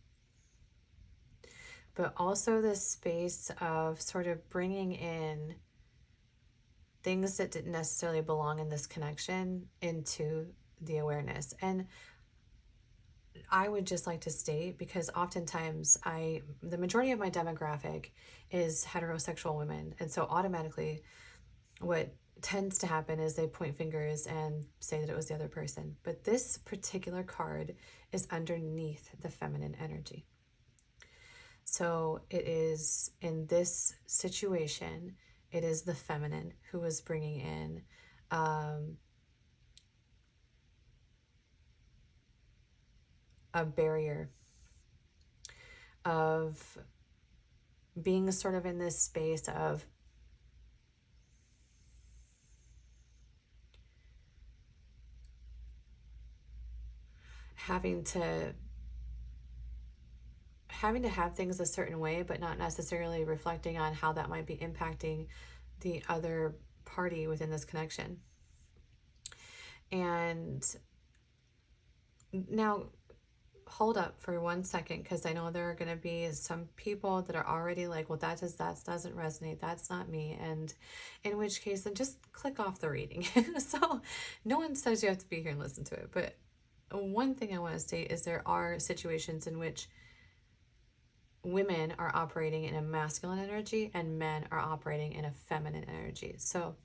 but also this space of sort of bringing in things that didn't necessarily belong in this connection into the awareness. And I would just like to state, because oftentimes the majority of my demographic is heterosexual women, and so automatically what tends to happen is they point fingers and say that it was the other person. But this particular card is underneath the feminine energy. So it is, in this situation, it is the feminine who was bringing in a barrier of being sort of in this space of having to have things a certain way, but not necessarily reflecting on how that might be impacting the other party within this connection. And now, hold up for 1 second, because I know there are going to be some people that are already like, well, that doesn't resonate, that's not me, and in which case then just click off the reading. So no one says you have to be here and listen to it, but one thing I want to state is there are situations in which women are operating in a masculine energy and men are operating in a feminine energy. So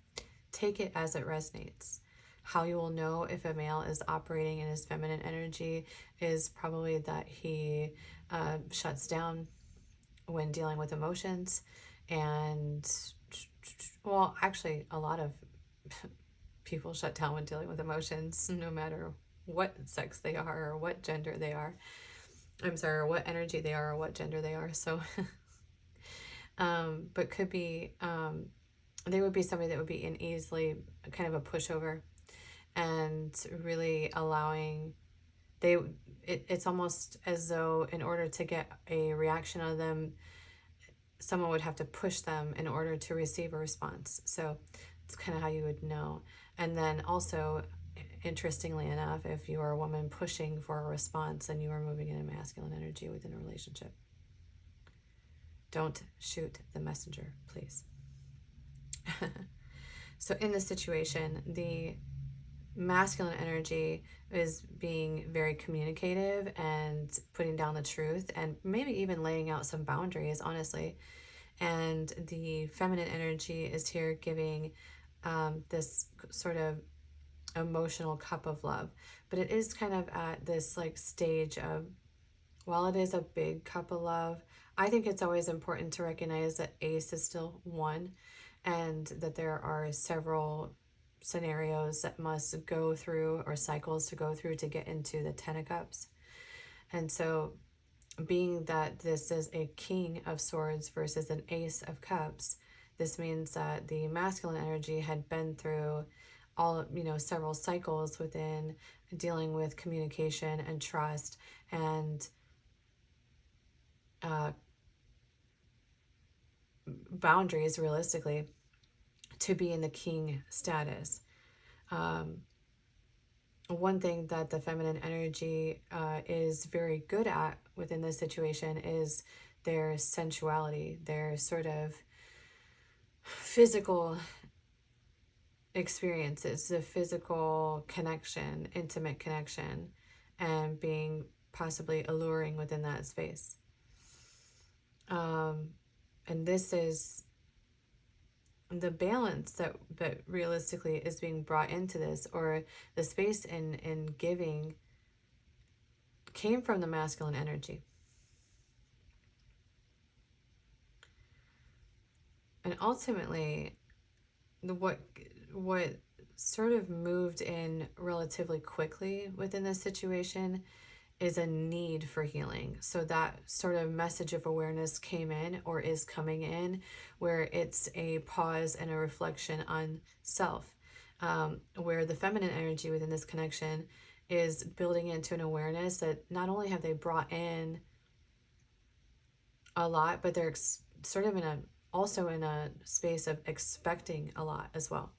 take it as it resonates. How you will know if a male is operating in his feminine energy is probably that he shuts down when dealing with emotions. And, well, actually, a lot of people shut down when dealing with emotions, no matter what sex they are or what gender they are. I'm sorry, or what energy they are or what gender they are. So, but could be, they would be somebody that would be in easily kind of a pushover, and really allowing, it's almost as though in order to get a reaction out of them, someone would have to push them in order to receive a response. So it's kind of how you would know. And then also, interestingly enough, if you are a woman pushing for a response, then you are moving in a masculine energy within a relationship. Don't shoot the messenger, please. So in this situation, the masculine energy is being very communicative and putting down the truth and maybe even laying out some boundaries, honestly. And the feminine energy is here giving this sort of emotional cup of love. But it is kind of at this like stage of, while it is a big cup of love, I think it's always important to recognize that ace is still one, and that there are several scenarios that must go through, or cycles to go through, to get into the 10 of cups. And so, being that this is a king of swords versus an ace of cups, this means that the masculine energy had been through all, several cycles within dealing with communication and trust and boundaries, realistically, to be in the king status. One thing that the feminine energy is very good at within this situation is their sensuality, their sort of physical experiences, the physical connection, intimate connection, and being possibly alluring within that space. And this is the balance that realistically is being brought into this, or the space in giving, came from the masculine energy. And ultimately, what sort of moved in relatively quickly within this situation is a need for healing. So that sort of message of awareness came in, or is coming in, where it's a pause and a reflection on self, where the feminine energy within this connection is building into an awareness that not only have they brought in a lot, but they're sort of also in a space of expecting a lot as well.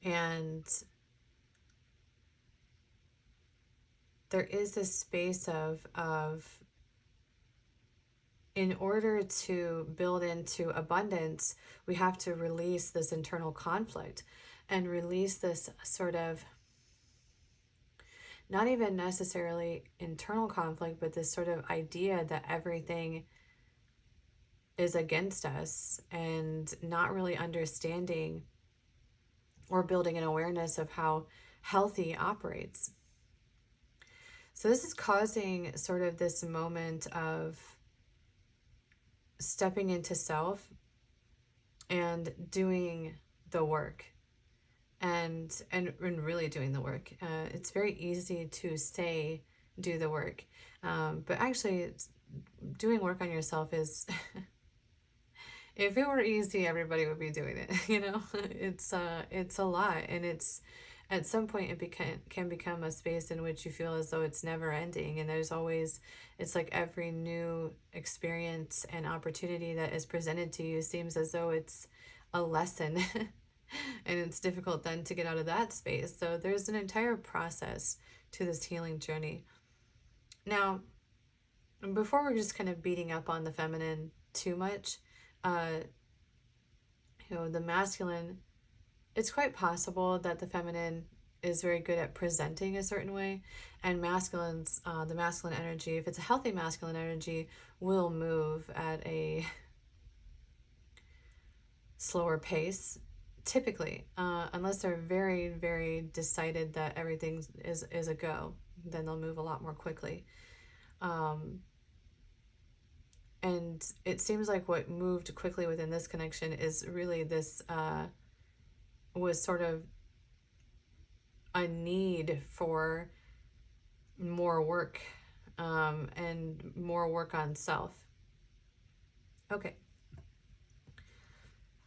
And there is this space of in order to build into abundance, we have to release this internal conflict and release this sort of, not even necessarily internal conflict, but this sort of idea that everything is against us, and not really understanding or building an awareness of how healthy operates. So this is causing sort of this moment of stepping into self and doing the work, and really doing the work. It's very easy to say do the work, but actually doing work on yourself is if it were easy, everybody would be doing it. It's a lot, and it's at some point it can become a space in which you feel as though it's never ending, and there's always, it's like every new experience and opportunity that is presented to you seems as though it's a lesson. And it's difficult then to get out of that space. So there's an entire process to this healing journey. Now, before we're just kind of beating up on the feminine too much, the masculine, it's quite possible that the feminine is very good at presenting a certain way, and the masculine energy, if it's a healthy masculine energy, will move at a slower pace, typically, unless they're very, very decided that everything is a go, then they'll move a lot more quickly. And it seems like what moved quickly within this connection is really this, was sort of a need for more work, and more work on self. Okay.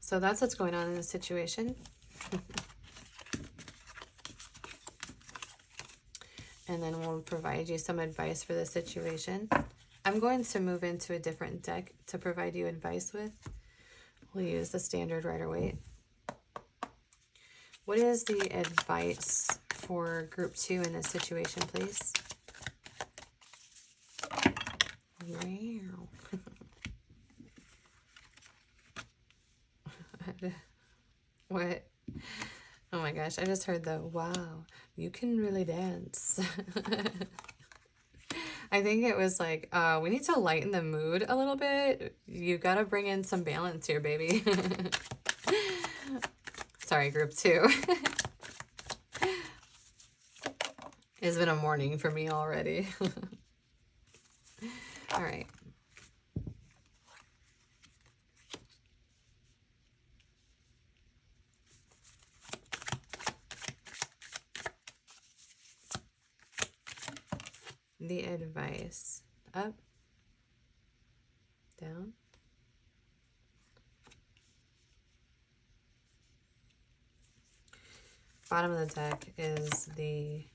So that's what's going on in this situation. And then we'll provide you some advice for the situation. I'm going to move into a different deck to provide you advice with. We'll use the standard Rider-Waite. What is the advice for group 2 in this situation, please? What? Oh my gosh, I just heard the wow, you can really dance. I think it was like, we need to lighten the mood a little bit. You gotta bring in some balance here, baby. Sorry, group 2. It's been a morning for me already. All right. The advice. Up, down. Bottom of the deck is the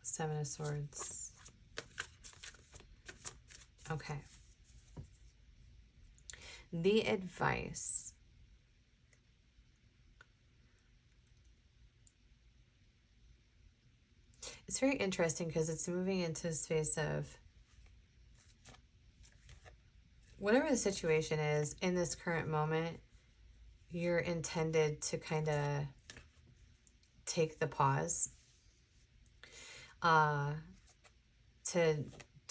7 of Swords. Okay. The advice. It's very interesting because it's moving into a space of whatever the situation is in this current moment, you're intended to kind of take the pause, to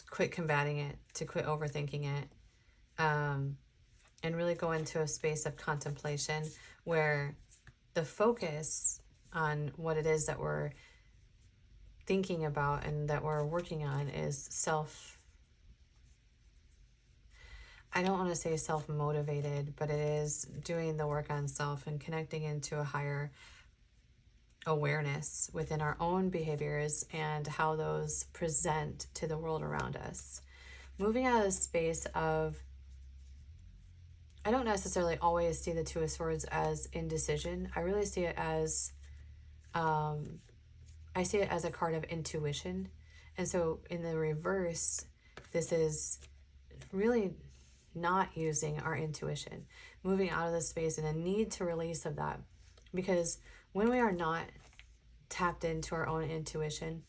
quit combating it, to quit overthinking it, and really go into a space of contemplation where the focus on what it is that we're thinking about and that we're working on is I don't want to say self-motivated, but it is doing the work on self and connecting into a higher awareness within our own behaviors and how those present to the world around us. Moving out of the space of, I don't necessarily always see the Two of Swords as indecision. I really see it as, I see it as a card of intuition. And so in the reverse, this is really not using our intuition, moving out of the space and a need to release of that. Because when we are not tapped into our own intuition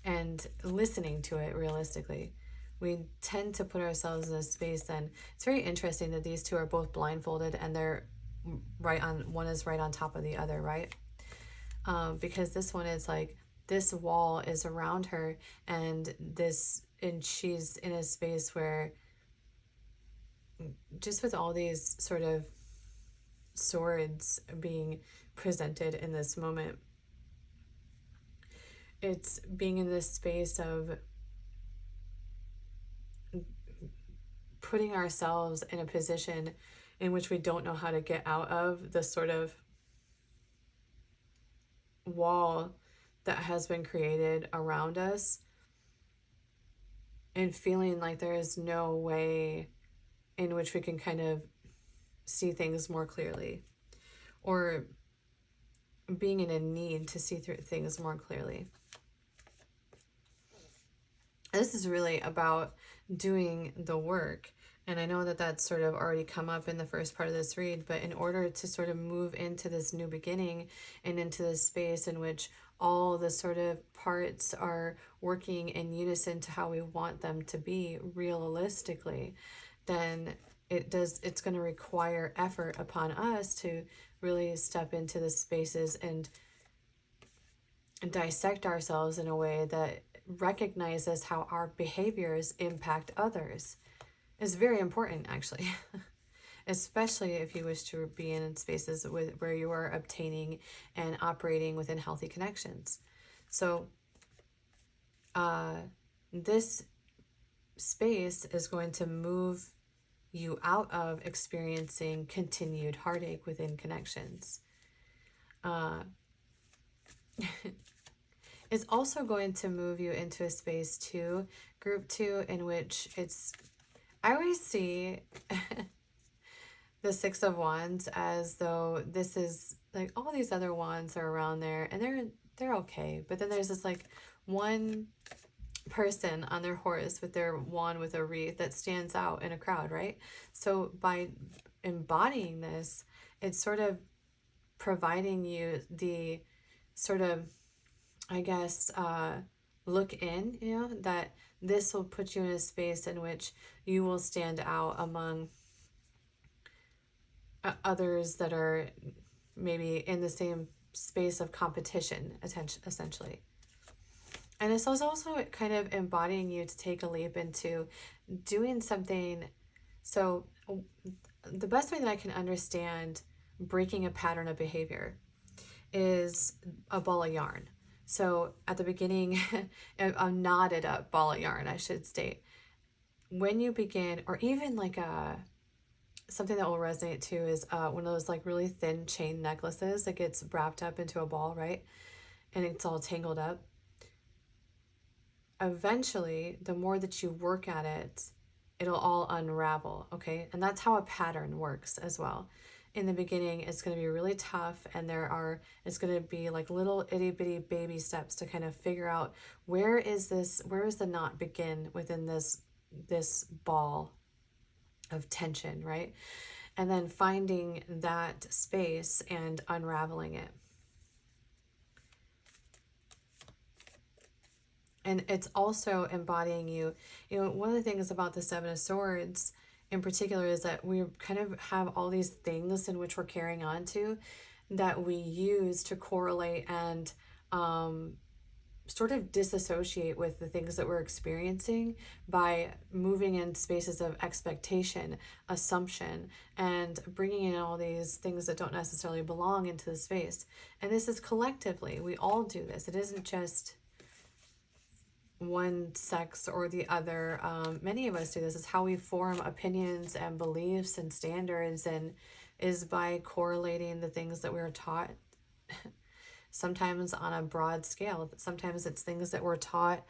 and listening to it realistically, we tend to put ourselves in a space. And it's very interesting that these two are both blindfolded and they're right on, one is right on top of the other, right? Because this one is like, this wall is around her and she's in a space where, just with all these sort of swords being presented in this moment, it's being in this space of putting ourselves in a position in which we don't know how to get out of the sort of wall that has been created around us, and feeling like there is no way in which we can kind of see things more clearly, or being in a need to see through things more clearly. This is really about doing the work. And I know that that's sort of already come up in the first part of this read, but in order to sort of move into this new beginning and into this space in which all the sort of parts are working in unison to how we want them to be realistically, then it's going to require effort upon us to really step into the spaces and dissect ourselves in a way that recognizes how our behaviors impact others. Is very important, actually. Especially if you wish to be in spaces where you are obtaining and operating within healthy connections. So this space is going to move you out of experiencing continued heartache within connections. It's also going to move you into a space too, group 2, in which I always see the Six of Wands as though this is like all these other wands are around there and they're okay. But then there's this like one person on their horse with their wand with a wreath that stands out in a crowd, right? So by embodying this, it's sort of providing you the sort of, I guess, look in, that this will put you in a space in which you will stand out among others that are maybe in the same space of competition, essentially. And this is also kind of embodying you to take a leap into doing something. So the best way that I can understand breaking a pattern of behavior is a ball of yarn. So at the beginning, a knotted up ball of yarn, I should state. When you begin, or even like something that will resonate too is one of those like really thin chain necklaces that gets wrapped up into a ball, right? And it's all tangled up. Eventually, the more that you work at it, it'll all unravel, okay? And that's how a pattern works as well. In the beginning, it's going to be really tough, and it's going to be like little itty bitty baby steps to kind of figure out where is the knot begin within this ball of tension, right? And then finding that space and unraveling it. And it's also embodying you. One of the things about the Seven of Swords in particular is that we kind of have all these things in which we're carrying on to that we use to correlate and sort of disassociate with the things that we're experiencing by moving in spaces of expectation, assumption, and bringing in all these things that don't necessarily belong into the space. And this is collectively. We all do this. It isn't just one sex or the other. Many of us do this. Is how we form opinions and beliefs and standards, and is by correlating the things that we're taught. Sometimes on a broad scale. Sometimes it's things that we're taught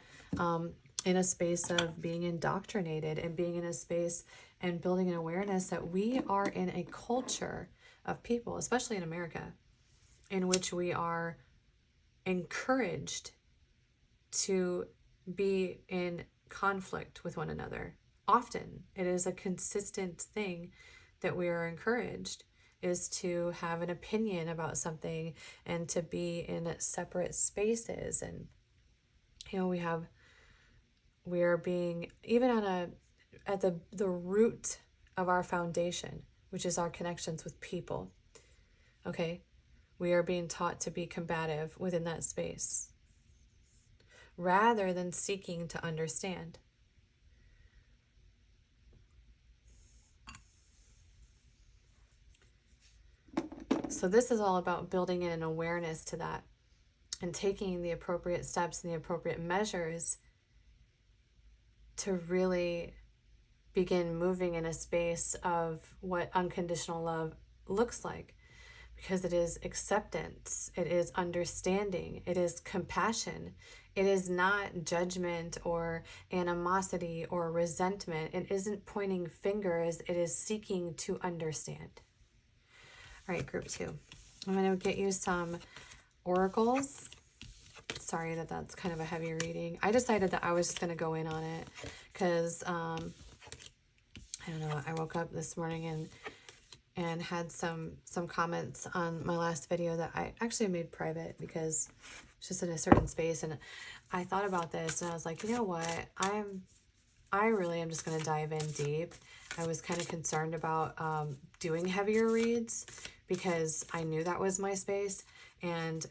in a space of being indoctrinated and being in a space and building an awareness that we are in a culture of people, especially in America, in which we are encouraged to be in conflict with one another. Often it is a consistent thing that we are encouraged, is to have an opinion about something and to be in separate spaces. And we are being, even at the root of our foundation, which is our connections with people, okay, we are being taught to be combative within that space rather than seeking to understand. So this is all about building in an awareness to that and taking the appropriate steps and the appropriate measures to really begin moving in a space of what unconditional love looks like. Because it is acceptance, it is understanding, it is compassion. It is not judgment or animosity or resentment. It isn't pointing fingers, it is seeking to understand. All right, group 2. I'm going to get you some oracles. Sorry that that's kind of a heavy reading. I decided that I was just going to go in on it because, I don't know, I woke up this morning and had some comments on my last video that I actually made private because it's just in a certain space. And I thought about this and I was like, you know what? I really am just going to dive in deep. I was kind of concerned about doing heavier reads because I knew that was my space, and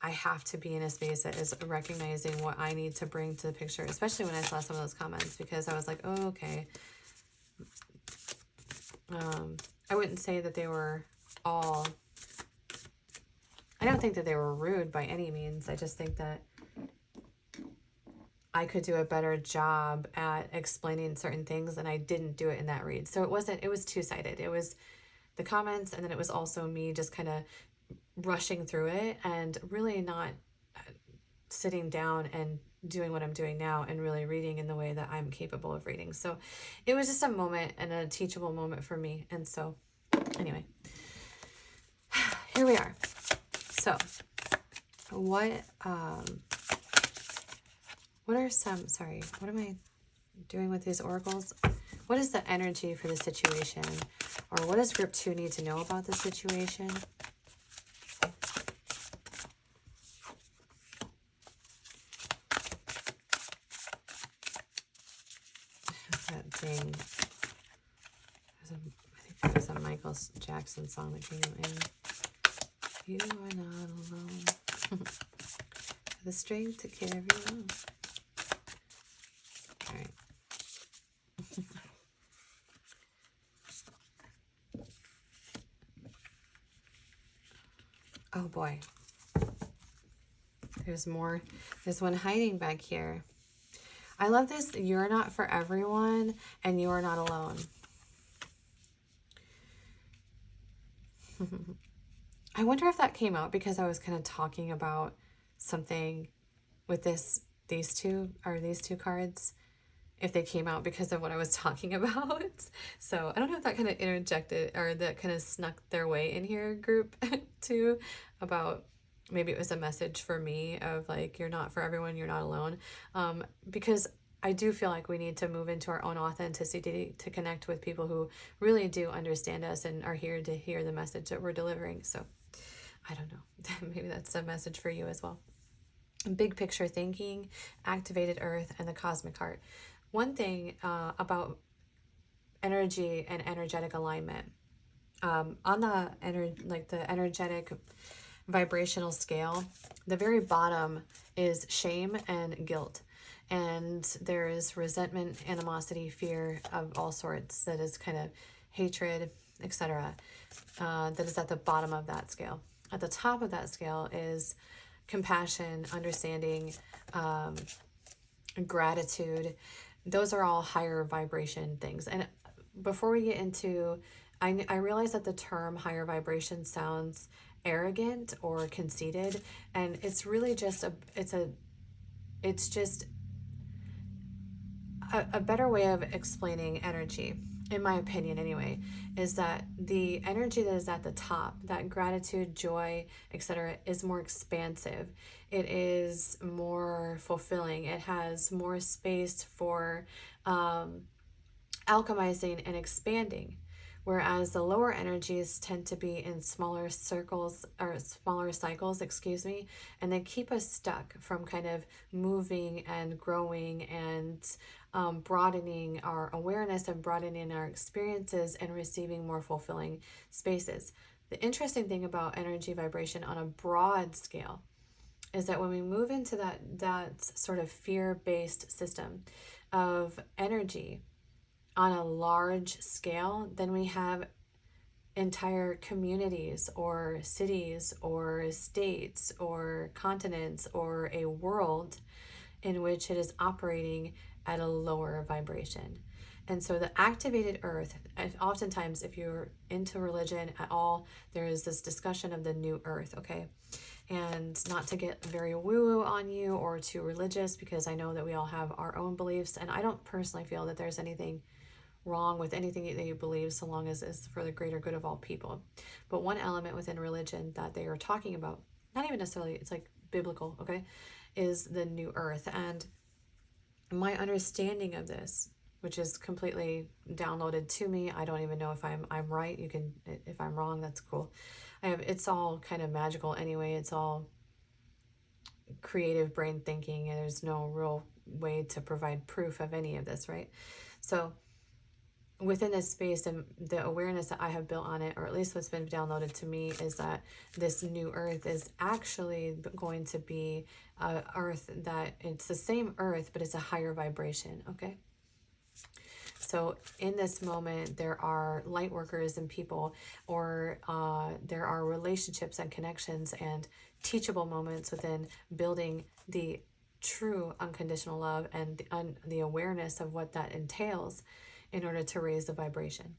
I have to be in a space that is recognizing what I need to bring to the picture, especially when I saw some of those comments, because I was like, oh, okay. I wouldn't say that they were all, I don't think that they were rude by any means. I just think that I could do a better job at explaining certain things, and I didn't do it in that read. So it was two-sided. It was the comments, and then it was also me just kind of rushing through it and really not sitting down and doing what I'm doing now and really reading in the way that I'm capable of reading. So it was just a moment and a teachable moment for me. And so anyway, here we are. So what are some, sorry, what am I doing with these oracles? What is the energy for the situation? Or what does group 2 need to know about the situation? That thing. I think there was a Michael Jackson song that came in. You are not alone. The strength to carry on. All right. Oh boy. There's more. There's one hiding back here. I love this. You're not for everyone, and you are not alone. I wonder if that came out because I was kind of talking about something with these two cards, if they came out because of what I was talking about. So I don't know if that kind of interjected or that kind of snuck their way in here, group 2, about maybe it was a message for me of like, you're not for everyone, you're not alone. Because I do feel like we need to move into our own authenticity to connect with people who really do understand us and are here to hear the message that we're delivering. So I don't know, maybe that's a message for you as well. Big picture thinking, activated earth, and the cosmic heart. One thing about energy and energetic alignment, on the energetic vibrational scale, the very bottom is shame and guilt. And there is resentment, animosity, fear of all sorts, that is kind of hatred, etc. That is at the bottom of that scale. At the top of that scale is compassion, understanding, gratitude. Those are all higher vibration things. And before we get into, I realize that the term higher vibration sounds arrogant or conceited, and it's really just it's just a better way of explaining energy, in my opinion anyway, is that the energy that is at the top, that gratitude, joy, etc., is more expansive. It is more fulfilling. It has more space for alchemizing and expanding. Whereas the lower energies tend to be in smaller circles or smaller cycles, excuse me, and they keep us stuck from kind of moving and growing and broadening our awareness and broadening our experiences and receiving more fulfilling spaces. The interesting thing about energy vibration on a broad scale is that when we move into that sort of fear-based system of energy on a large scale, then we have entire communities or cities or states or continents or a world in which it is operating at a lower vibration. And so the activated earth, oftentimes if you're into religion at all, there is this discussion of the new earth, okay? And not to get very woo-woo on you or too religious, because I know that we all have our own beliefs, and I don't personally feel that there's anything wrong with anything that you believe so long as it's for the greater good of all people. But one element within religion that they are talking about, not even necessarily, it's like biblical, okay, is the new earth. And my understanding of this, which is completely downloaded to me, I don't even know if I'm right. You can, if I'm wrong, that's cool. It's all kind of magical anyway. It's all creative brain thinking, and there's no real way to provide proof of any of this, right? So within this space and the awareness that I have built on it, or at least what's been downloaded to me, is that this new earth is actually going to be a earth that it's the same earth, but it's a higher vibration, okay? So in this moment, there are light workers and people, or there are relationships and connections and teachable moments within building the true unconditional love and the awareness of what that entails in order to raise the vibration.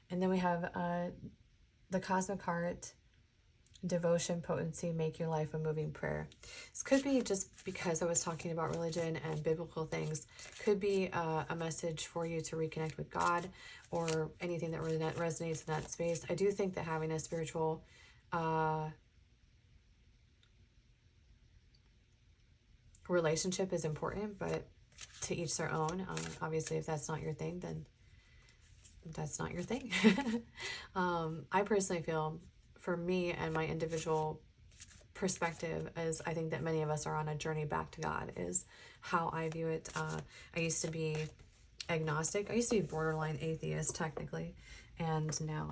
And then we have the cosmic heart, devotion, potency, make your life a moving prayer. This could be just because I was talking about religion and biblical things, could be a message for you to reconnect with God or anything that resonates in that space. I do think that having a spiritual relationship is important, but to each their own. Obviously, if that's not your thing, then that's not your thing. I personally feel, for me and my individual perspective, is I think that many of us are on a journey back to God, is how I view it. I used to be agnostic. I used to be borderline atheist, technically, and now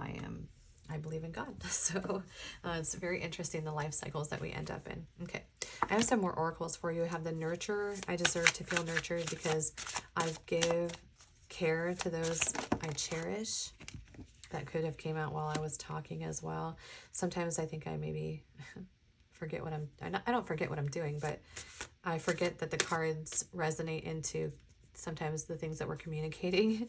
I believe in God. So it's very interesting, the life cycles that we end up in. Okay, I have some more oracles for you. I have the nurture. I deserve to feel nurtured because I give care to those I cherish. That could have came out while I was talking as well. Sometimes I think I maybe forget what I don't forget what I'm doing, but I forget that the cards resonate into sometimes the things that we're communicating.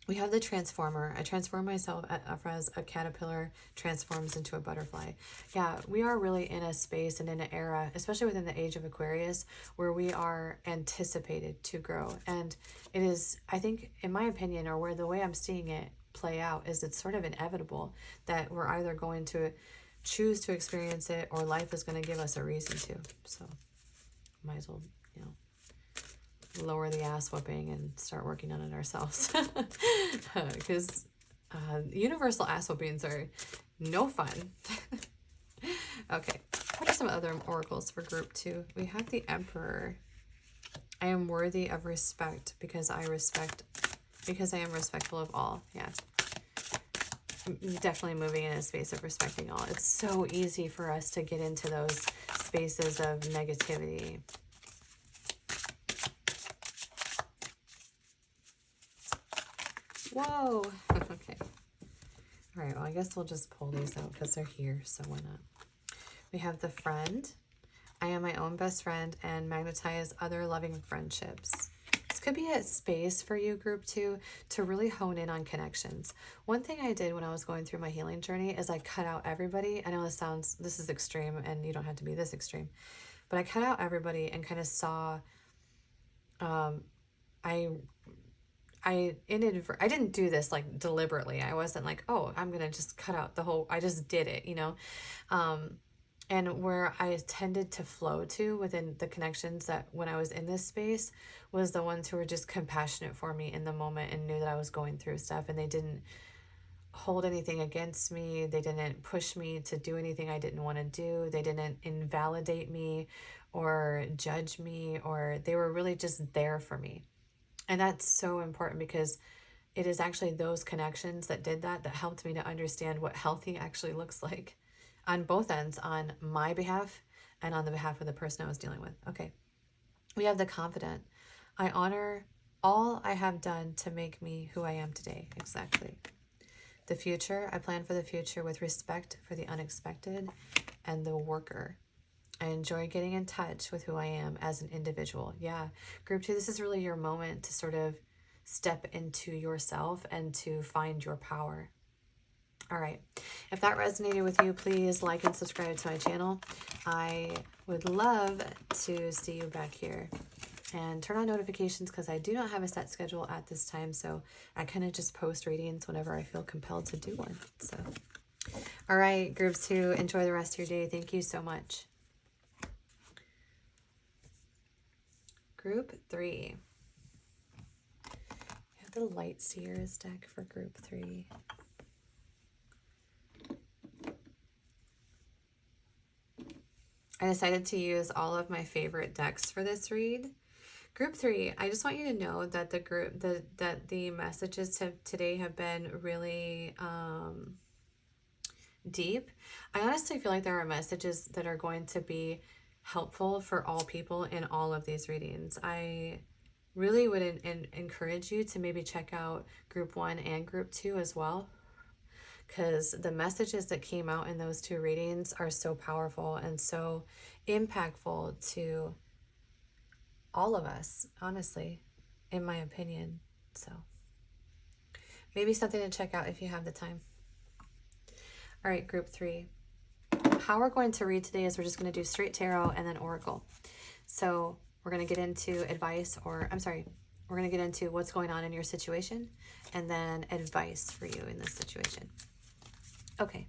We have the transformer. I transform myself as a caterpillar transforms into a butterfly. Yeah, we are really in a space and in an era, especially within the age of Aquarius, where we are anticipated to grow. And it is, I think, in my opinion, or where the way I'm seeing it play out, is it's sort of inevitable that we're either going to choose to experience it, or life is going to give us a reason to. So might as well, lower the ass whooping and start working on it ourselves. Because universal ass whoopings are no fun. Okay, what are some other oracles for group 2? We have the Emperor. I am worthy of respect because I am respectful of all. Yeah, definitely moving in a space of respecting all. It's so easy for us to get into those spaces of negativity. Whoa. Okay. All right, well, I guess we'll just pull these out because they're here, so why not? We have the Friend. I am my own best friend and magnetize other loving friendships. This could be a space for you, group 2, to really hone in on connections. One thing I did when I was going through my healing journey is I cut out everybody. I know this is extreme and you don't have to be this extreme, but I cut out everybody and kind of saw, I didn't do this like deliberately. I wasn't like, oh, I'm going to just cut out the whole, I just did it, you know? And where I tended to flow to within the connections that when I was in this space was the ones who were just compassionate for me in the moment and knew that I was going through stuff, and they didn't hold anything against me. They didn't push me to do anything I didn't want to do. They didn't invalidate me or judge me, or they were really just there for me. And that's so important because it is actually those connections that did that helped me to understand what healthy actually looks like on both ends, on my behalf and on the behalf of the person I was dealing with. Okay. We have the confident. I honor all I have done to make me who I am today. Exactly. The future. I plan for the future with respect for the unexpected. And the worker. I enjoy getting in touch with who I am as an individual. Yeah. Group 2, this is really your moment to sort of step into yourself and to find your power. All right. If that resonated with you, please like and subscribe to my channel. I would love to see you back here. And turn on notifications because I do not have a set schedule at this time. So I kind of just post readings whenever I feel compelled to do one. So, all right, group 2, enjoy the rest of your day. Thank you so much. Group 3. I have the Light Seers deck for group 3. I decided to use all of my favorite decks for this read. Group 3, I just want you to know that the messages today have been really deep. I honestly feel like there are messages that are going to be helpful for all people in all of these readings. I really would encourage you to maybe check out group 1 and group 2 as well, because the messages that came out in those 2 readings are so powerful and so impactful to all of us, honestly, in my opinion. So maybe something to check out if you have the time. All right, group 3. How we're going to read today is we're just going to do straight tarot and then oracle. So we're going to get into we're going to get into what's going on in your situation and then advice for you in this situation. Okay.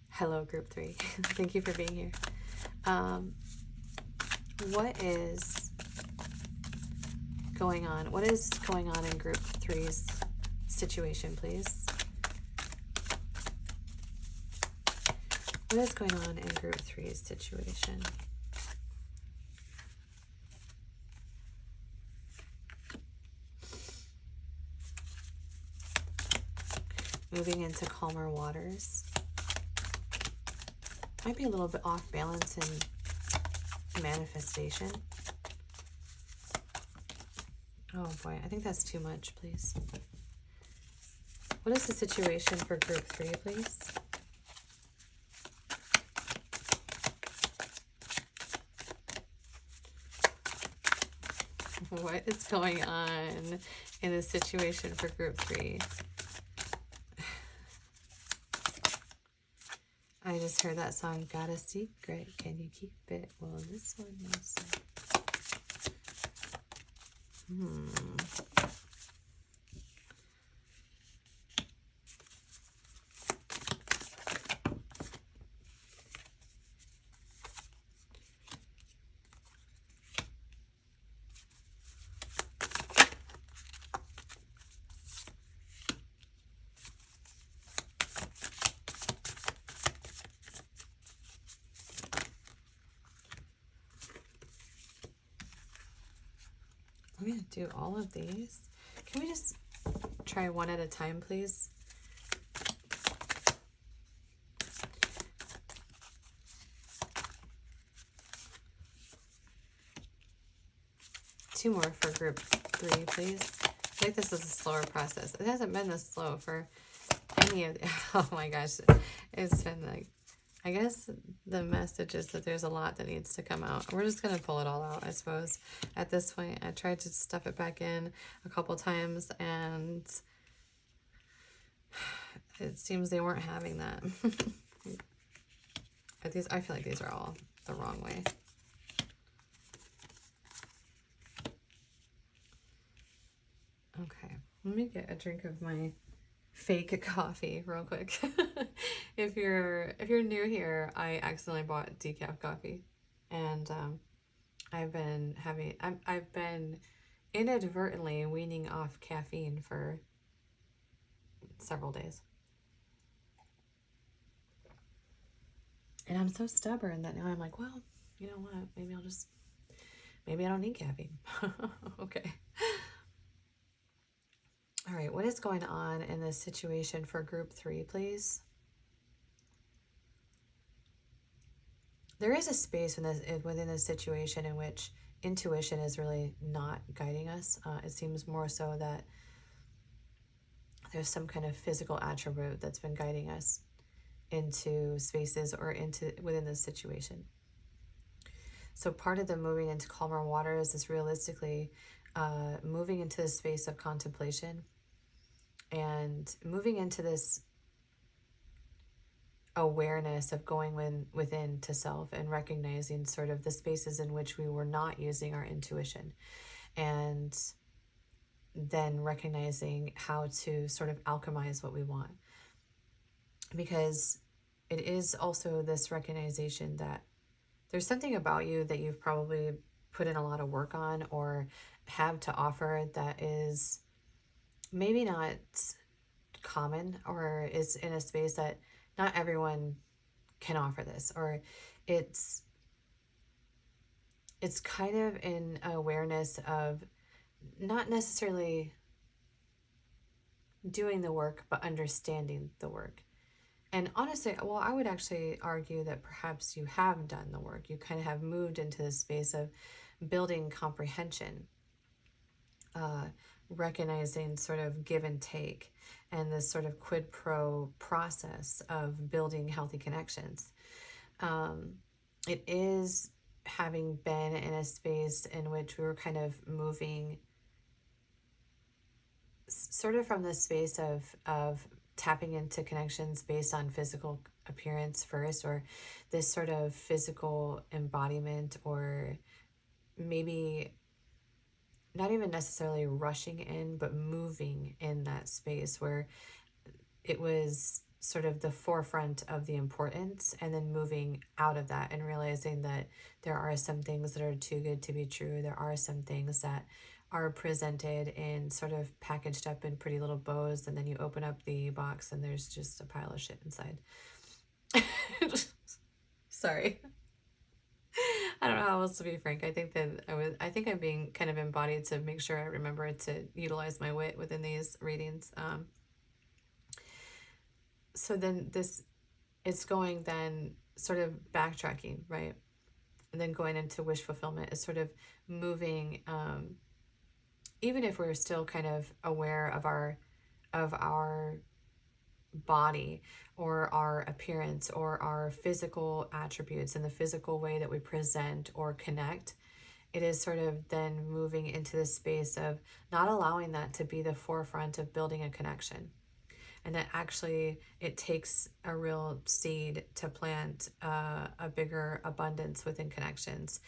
Hello, group 3. Thank you for being here. What is going on? What is going on in group 3's situation, please? What is going on in group 3's situation? Moving into calmer waters. Might be a little bit off balance in manifestation. Oh boy, I think that's too much, please. What is the situation for group 3, please? What is going on in the situation for group 3? I just heard that song, Got a Secret, Can You Keep It? Well, this one is... I'm going to do all of these. Can we just try one at a time, please? Two more for group 3, please. I feel like this is a slower process. It hasn't been this slow for any of the... Oh my gosh. It's been like... I guess the message is that there's a lot that needs to come out. We're just going to pull it all out, I suppose. At this point, I tried to stuff it back in a couple times, and it seems they weren't having that. I feel like these are all the wrong way. Okay, let me get a drink of my fake coffee real quick. If you're new here, I accidentally bought decaf coffee, and I've been inadvertently weaning off caffeine for several days. And I'm so stubborn that now I'm like, well, you know what? Maybe I don't need caffeine. Okay. All right, what is going on in this situation for group 3, please? There is a space within this situation in which intuition is really not guiding us. It seems more so that there's some kind of physical attribute that's been guiding us into spaces or within this situation. So part of the moving into calmer waters is realistically moving into the space of contemplation and moving into this awareness of going within to self and recognizing sort of the spaces in which we were not using our intuition, and then recognizing how to sort of alchemize what we want. Because it is also this recognition that there's something about you that you've probably put in a lot of work on or have to offer that is maybe not common, or is in a space that not everyone can offer this, or it's kind of an awareness of not necessarily doing the work, but understanding the work. And honestly, well, I would actually argue that perhaps you have done the work. You kind of have moved into the space of building comprehension, recognizing sort of give and take, and this sort of quid pro process of building healthy connections. It is having been in a space in which we were kind of moving sort of from the space of tapping into connections based on physical appearance first, or this sort of physical embodiment, or maybe not even necessarily rushing in, but moving in that space where it was sort of the forefront of the importance, and then moving out of that and realizing that there are some things that are too good to be true. There are some things that are presented in sort of packaged up in pretty little bows, and then you open up the box and there's just a pile of shit inside. Sorry. I don't know how else to be frank. I think I'm being kind of embodied to make sure I remember to utilize my wit within these readings. So then it's going then sort of backtracking, right? And then going into wish fulfillment is sort of moving, even if we're still kind of aware of our body or our appearance or our physical attributes and the physical way that we present or connect. It is sort of then moving into the space of not allowing that to be the forefront of building a connection. And that actually it takes a real seed to plant a bigger abundance within connections.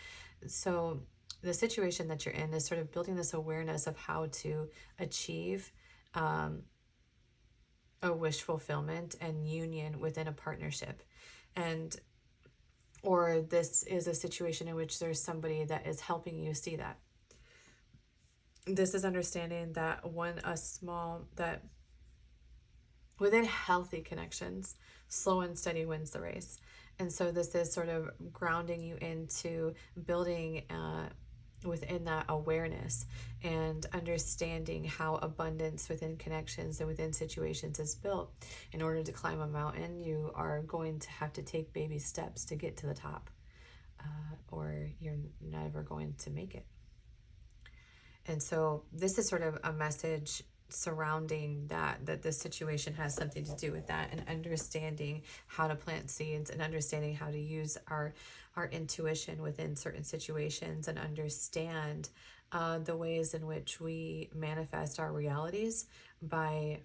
So the situation that you're in is sort of building this awareness of how to achieve a wish fulfillment and union within a partnership. Or this is a situation in which there's somebody that is helping you see that. This is understanding that that within healthy connections, slow and steady wins the race. And so this is sort of grounding you into building within that awareness and understanding how abundance within connections and within situations is built. In order to climb a mountain, you are going to have to take baby steps to get to the top, or you're never going to make it. And so this is sort of a message surrounding that this situation has something to do with that, and understanding how to plant seeds, and understanding how to use our intuition within certain situations, and understand the ways in which we manifest our realities by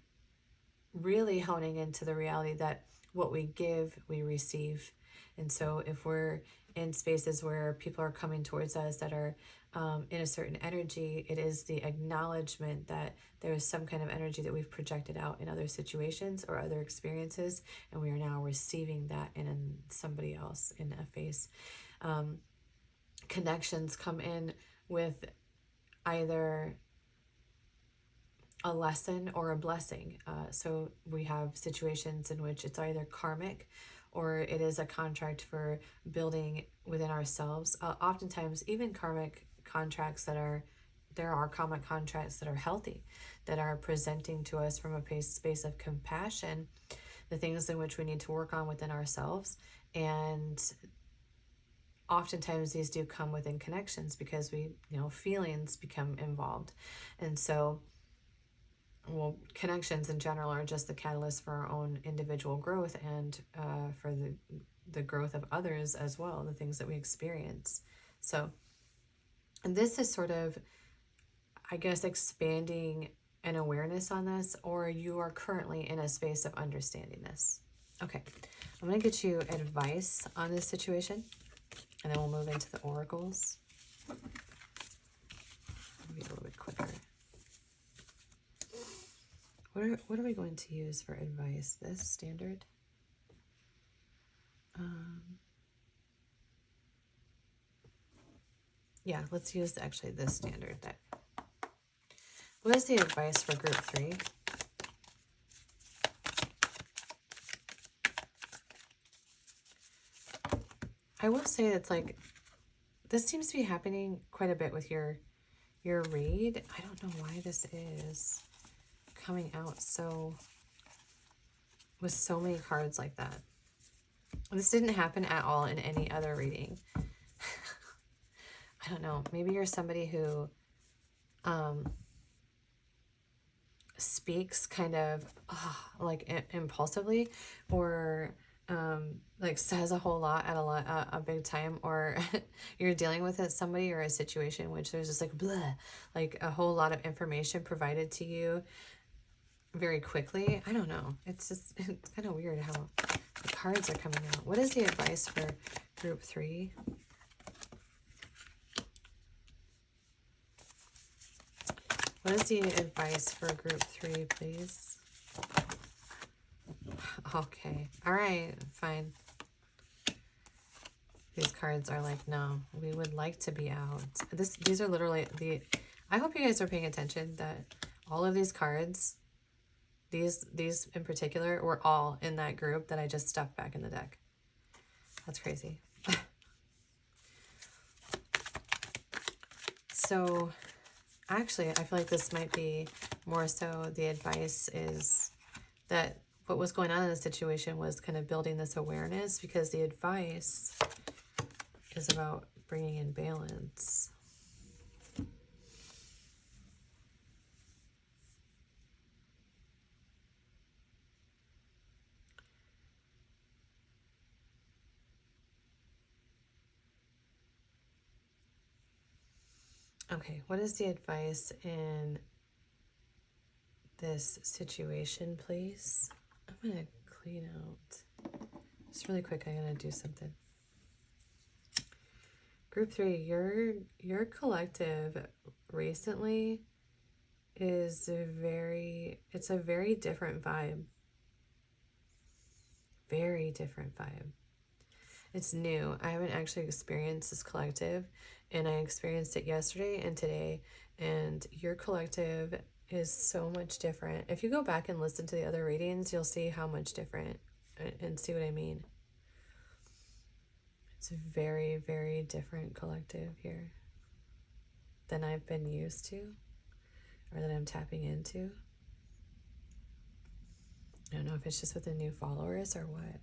really honing into the reality that what we give, we receive. And so if we're in spaces where people are coming towards us that are in a certain energy, it is the acknowledgement that there is some kind of energy that we've projected out in other situations or other experiences, and we are now receiving that in somebody else in a face. Connections come in with either a lesson or a blessing. So we have situations in which it's either karmic or it is a contract for building within ourselves. Oftentimes, even karmic contracts there are karmic contracts that are healthy, that are presenting to us from a space of compassion, the things in which we need to work on within ourselves. And oftentimes these do come within connections because feelings become involved. And so, well, connections in general are just the catalyst for our own individual growth, and for the growth of others as well, the things that we experience. So, and this is sort of, I guess, expanding an awareness on this, or you are currently in a space of understanding this. Okay, I'm going to get you advice on this situation, and then we'll move into the oracles. Be a little bit quicker. What are we going to use for advice? This standard? Yeah, let's use actually this standard deck. What is the advice for group 3? I will say it's like, this seems to be happening quite a bit with your read. I don't know why this is coming out so with so many cards like that. This didn't happen at all in any other reading. I don't know. Maybe you're somebody who speaks kind of like impulsively, or like says a whole lot at a big time, or you're dealing with somebody or a situation in which there's just like blah, like a whole lot of information provided to you very quickly. I don't know. It's kind of weird how the cards are coming out. What is the advice for group 3? What is the advice for group 3, please? Okay. All right. Fine. These cards are like, no, we would like to be out. These are literally I hope you guys are paying attention that all of these cards, these in particular, were all in that group that I just stuffed back in the deck. That's crazy. So actually, I feel like this might be more so the advice is that what was going on in the situation was kind of building this awareness, because the advice is about bringing in balance. Okay, what is the advice in this situation, please? I'm going to clean out. Just really quick, I'm going to do something. Group 3, your collective recently is it's a very different vibe. Very different vibe. It's new. I haven't actually experienced this collective, and I experienced it yesterday and today, and your collective is so much different. If you go back and listen to the other readings, you'll see how much different, and see what I mean. It's a very, very different collective here than I've been used to, or that I'm tapping into. I don't know if it's just with the new followers or what.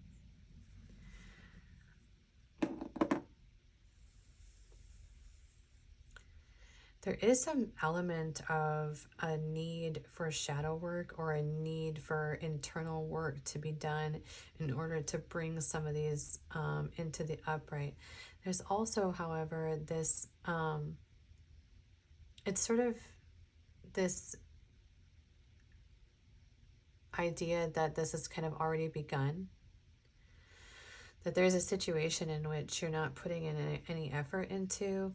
there is some element of a need for shadow work or a need for internal work to be done in order to bring some of these into the upright. There's also, however, this, it's sort of this idea that this has kind of already begun, that there's a situation in which you're not putting in any effort into.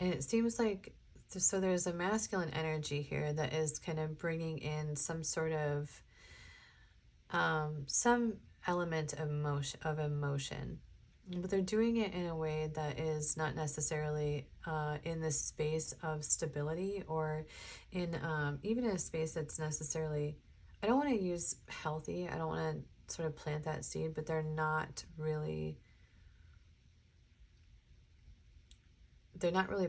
And it seems like, so there's a masculine energy here that is kind of bringing in some sort of, some element of emotion. But they're doing it in a way that is not necessarily in this space of stability, or in even in a space that's necessarily, I don't want to use healthy, I don't want to sort of plant that seed, but they're not really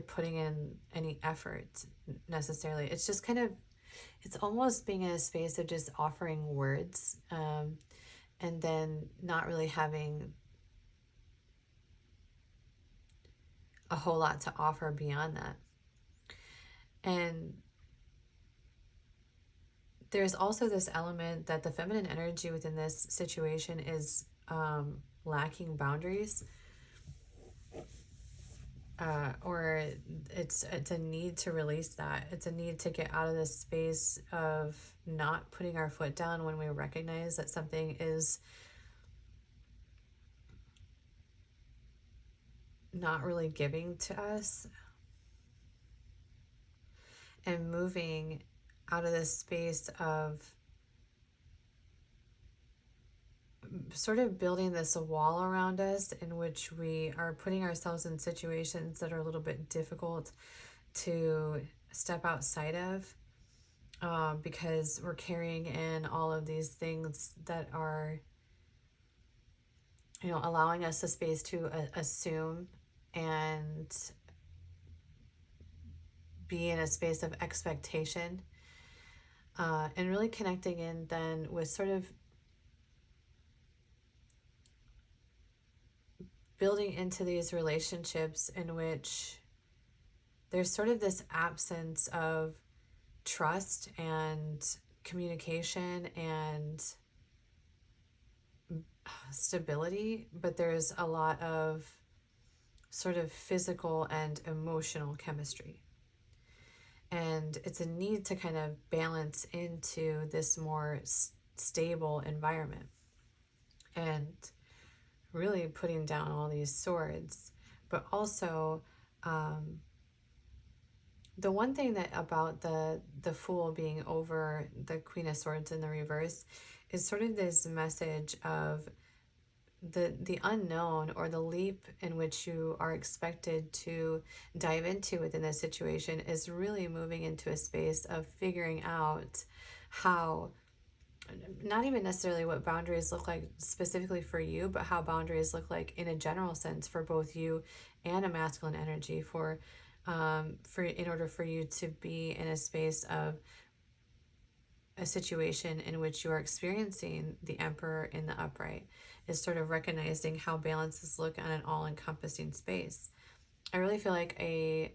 putting in any effort necessarily. It's just kind of, it's almost being in a space of just offering words, and then not really having a whole lot to offer beyond that. And there's also this element that the feminine energy within this situation is lacking boundaries, or it's a need to release that. It's a need to get out of this space of not putting our foot down when we recognize that something is not really giving to us, and moving out of this space of sort of building this wall around us in which we are putting ourselves in situations that are a little bit difficult to step outside of, because we're carrying in all of these things that are, allowing us the space to assume and be in a space of expectation, and really connecting in then with sort of building into these relationships in which there's sort of this absence of trust and communication and stability, but there's a lot of sort of physical and emotional chemistry. And it's a need to kind of balance into this more stable environment, and really putting down all these swords. But also, the one thing that about the Fool being over the Queen of Swords in the reverse is sort of this message of the unknown, or the leap in which you are expected to dive into within this situation is really moving into a space of figuring out how, not even necessarily what boundaries look like specifically for you, but how boundaries look like in a general sense for both you and a masculine energy, for in order for you to be in a space of a situation in which you are experiencing the Emperor in the upright, is sort of recognizing how balances look on an all-encompassing space. I really feel like I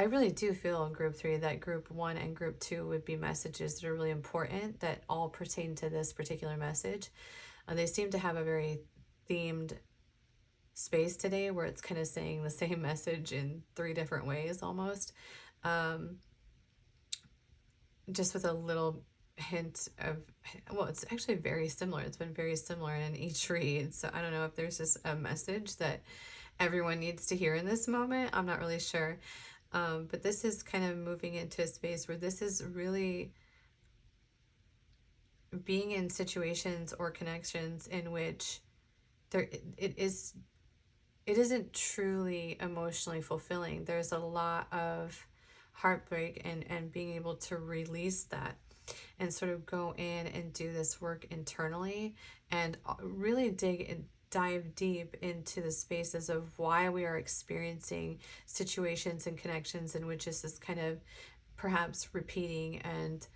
really do feel in group 3 that group 1 and group 2 would be messages that are really important, that all pertain to this particular message. They seem to have a very themed space today, where it's kind of saying the same message in 3 different ways almost, just with a little hint of, well, it's actually very similar. It's been very similar in each read. So I don't know if there's just a message that everyone needs to hear in this moment. I'm not really sure. But this is kind of moving into a space where this is really being in situations or connections in which it isn't truly emotionally fulfilling. There's a lot of heartbreak, and being able to release that and sort of go in and do this work internally, and really dive deep into the spaces of why we are experiencing situations and connections in which this is kind of perhaps repeating, and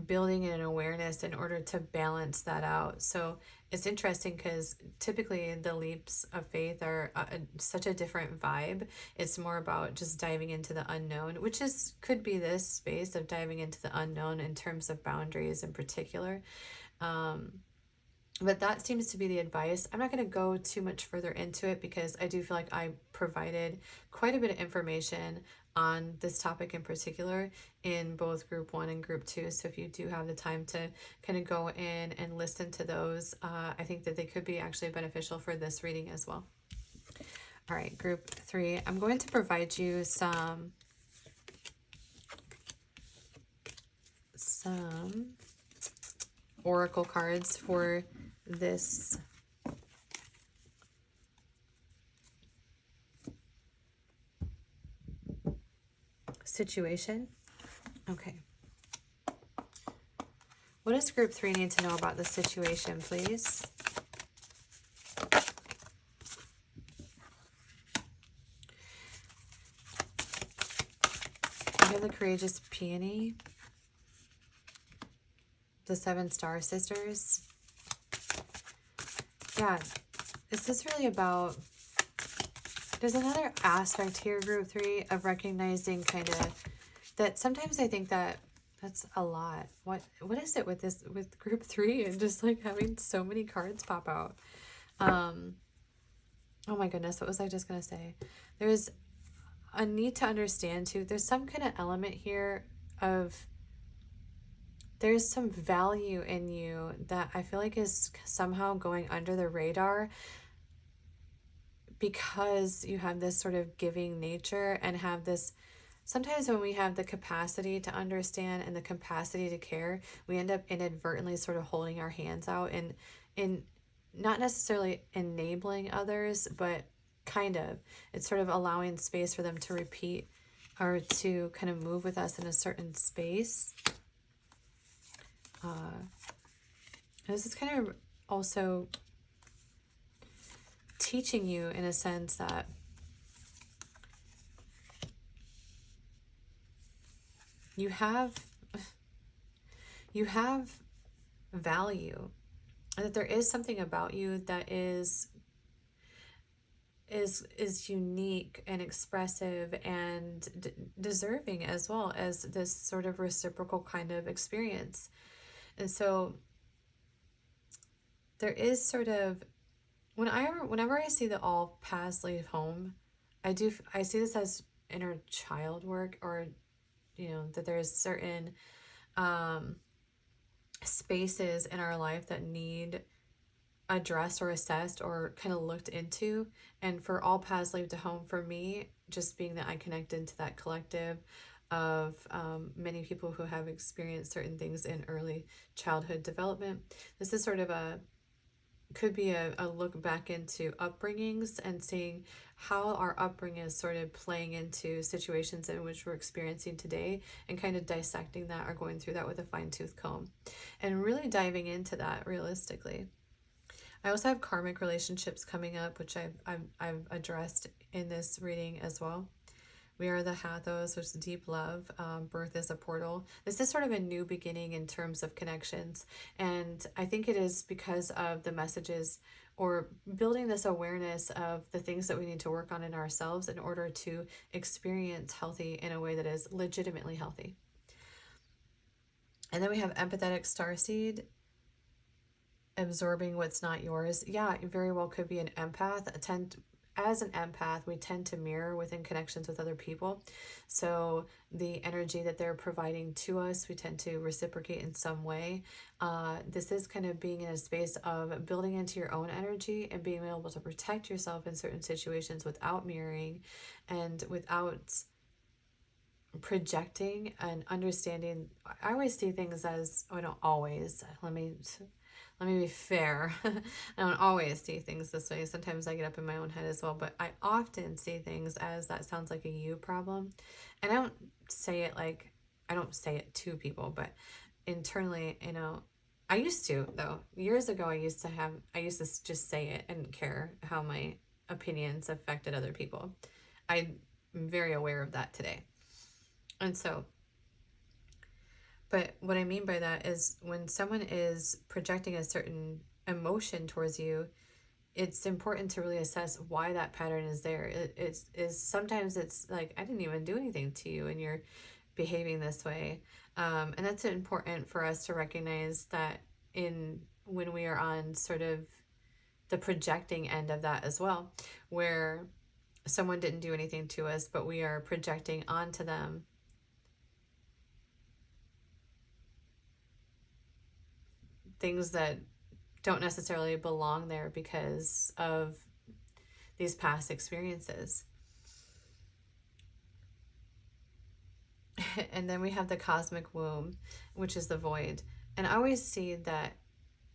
building an awareness in order to balance that out. So it's interesting because typically the leaps of faith are such a different vibe. It's more about just diving into the unknown, which is could be this space of diving into the unknown in terms of boundaries in particular. But that seems to be the advice. I'm not going to go too much further into it because I do feel like I provided quite a bit of information on this topic in particular in both group 1 and group 2. So if you do have the time to kind of go in and listen to those, I think that they could be actually beneficial for this reading as well. All right, group 3, I'm going to provide you some oracle cards for this situation. Okay. What does group 3 need to know about this situation, please? We have the courageous peony, the 7 star sisters. Yeah, this is really about, there's another aspect here, group 3, of recognizing kind of that sometimes I think that that's a lot. What is it with this, with group 3 and just like having so many cards pop out? Oh my goodness, what was I just gonna say? There's a need to understand too, there's some kind of element here of, there's some value in you that I feel like is somehow going under the radar because you have this sort of giving nature and have this, sometimes when we have the capacity to understand and the capacity to care, we end up inadvertently sort of holding our hands out and in not necessarily enabling others, but kind of, it's sort of allowing space for them to repeat or to kind of move with us in a certain space. This is kind of also teaching you in a sense that you have value, and that there is something about you that is unique and expressive and deserving, as well as this sort of reciprocal kind of experience. And so there is sort of, whenever I see that all paths lead home, I see this as inner child work, or that there's certain spaces in our life that need addressed or assessed or kind of looked into. And for all paths lead to home, for me, just being that I connected to that collective of many people who have experienced certain things in early childhood development, this is sort of could be a look back into upbringings and seeing how our upbringing is sort of playing into situations in which we're experiencing today, and kind of dissecting that or going through that with a fine-tooth comb and really diving into that realistically. I also have karmic relationships coming up, which I've addressed in this reading as well. We are the Hathos, which is deep love. Birth is a portal. This is sort of a new beginning in terms of connections. And I think it is because of the messages, or building this awareness of the things that we need to work on in ourselves in order to experience healthy in a way that is legitimately healthy. And then we have empathetic starseed, absorbing what's not yours. Yeah, it very well could be an empath. As an empath, we tend to mirror within connections with other people. So the energy that they're providing to us, we tend to reciprocate in some way. This is kind of being in a space of building into your own energy and being able to protect yourself in certain situations without mirroring and without projecting and understanding. I always see things as, oh, I don't always, let me be fair. I don't always see things this way. Sometimes I get up in my own head as well, but I often see things as, that sounds like a you problem. And I don't say it to people, but internally, I used to, though. Years ago, I used to just say it and care how my opinions affected other people. I'm very aware of that today. And so But what I mean by that is when someone is projecting a certain emotion towards you, it's important to really assess why that pattern is there. Is sometimes it's like, I didn't even do anything to you and you're behaving this way. And that's important for us to recognize that in when we are on sort of the projecting end of that as well, where someone didn't do anything to us, but we are projecting onto them things that don't necessarily belong there because of these past experiences. And then we have the cosmic womb, which is the void. And I always see that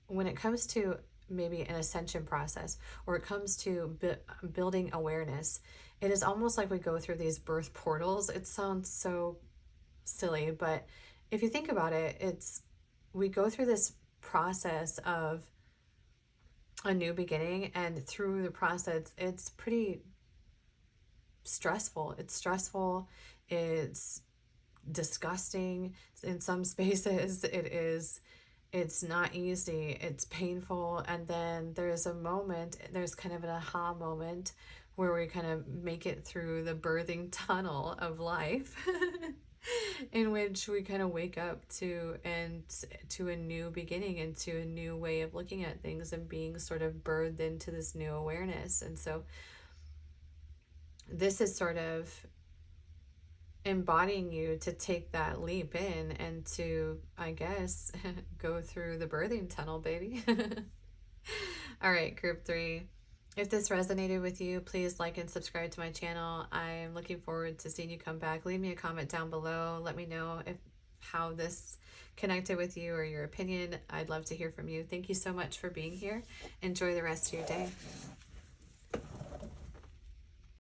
when it comes to maybe an ascension process or it comes to building awareness, it is almost like we go through these birth portals. It sounds so silly, but if you think about it, it's we go through this process of a new beginning, and through the process it's pretty stressful. It's disgusting in some spaces. It's not easy, it's painful, and then there's kind of an aha moment where we kind of make it through the birthing tunnel of life in which we kind of wake up to a new beginning and to a new way of looking at things and being sort of birthed into this new awareness. And so this is sort of embodying you to take that leap in and to, I guess, go through the birthing tunnel, baby. All right, group 3. If this resonated with you, please like and subscribe to my channel. I'm looking forward to seeing you come back. Leave me a comment down below. Let me know how this connected with you or your opinion. I'd love to hear from you. Thank you so much for being here. Enjoy the rest of your day.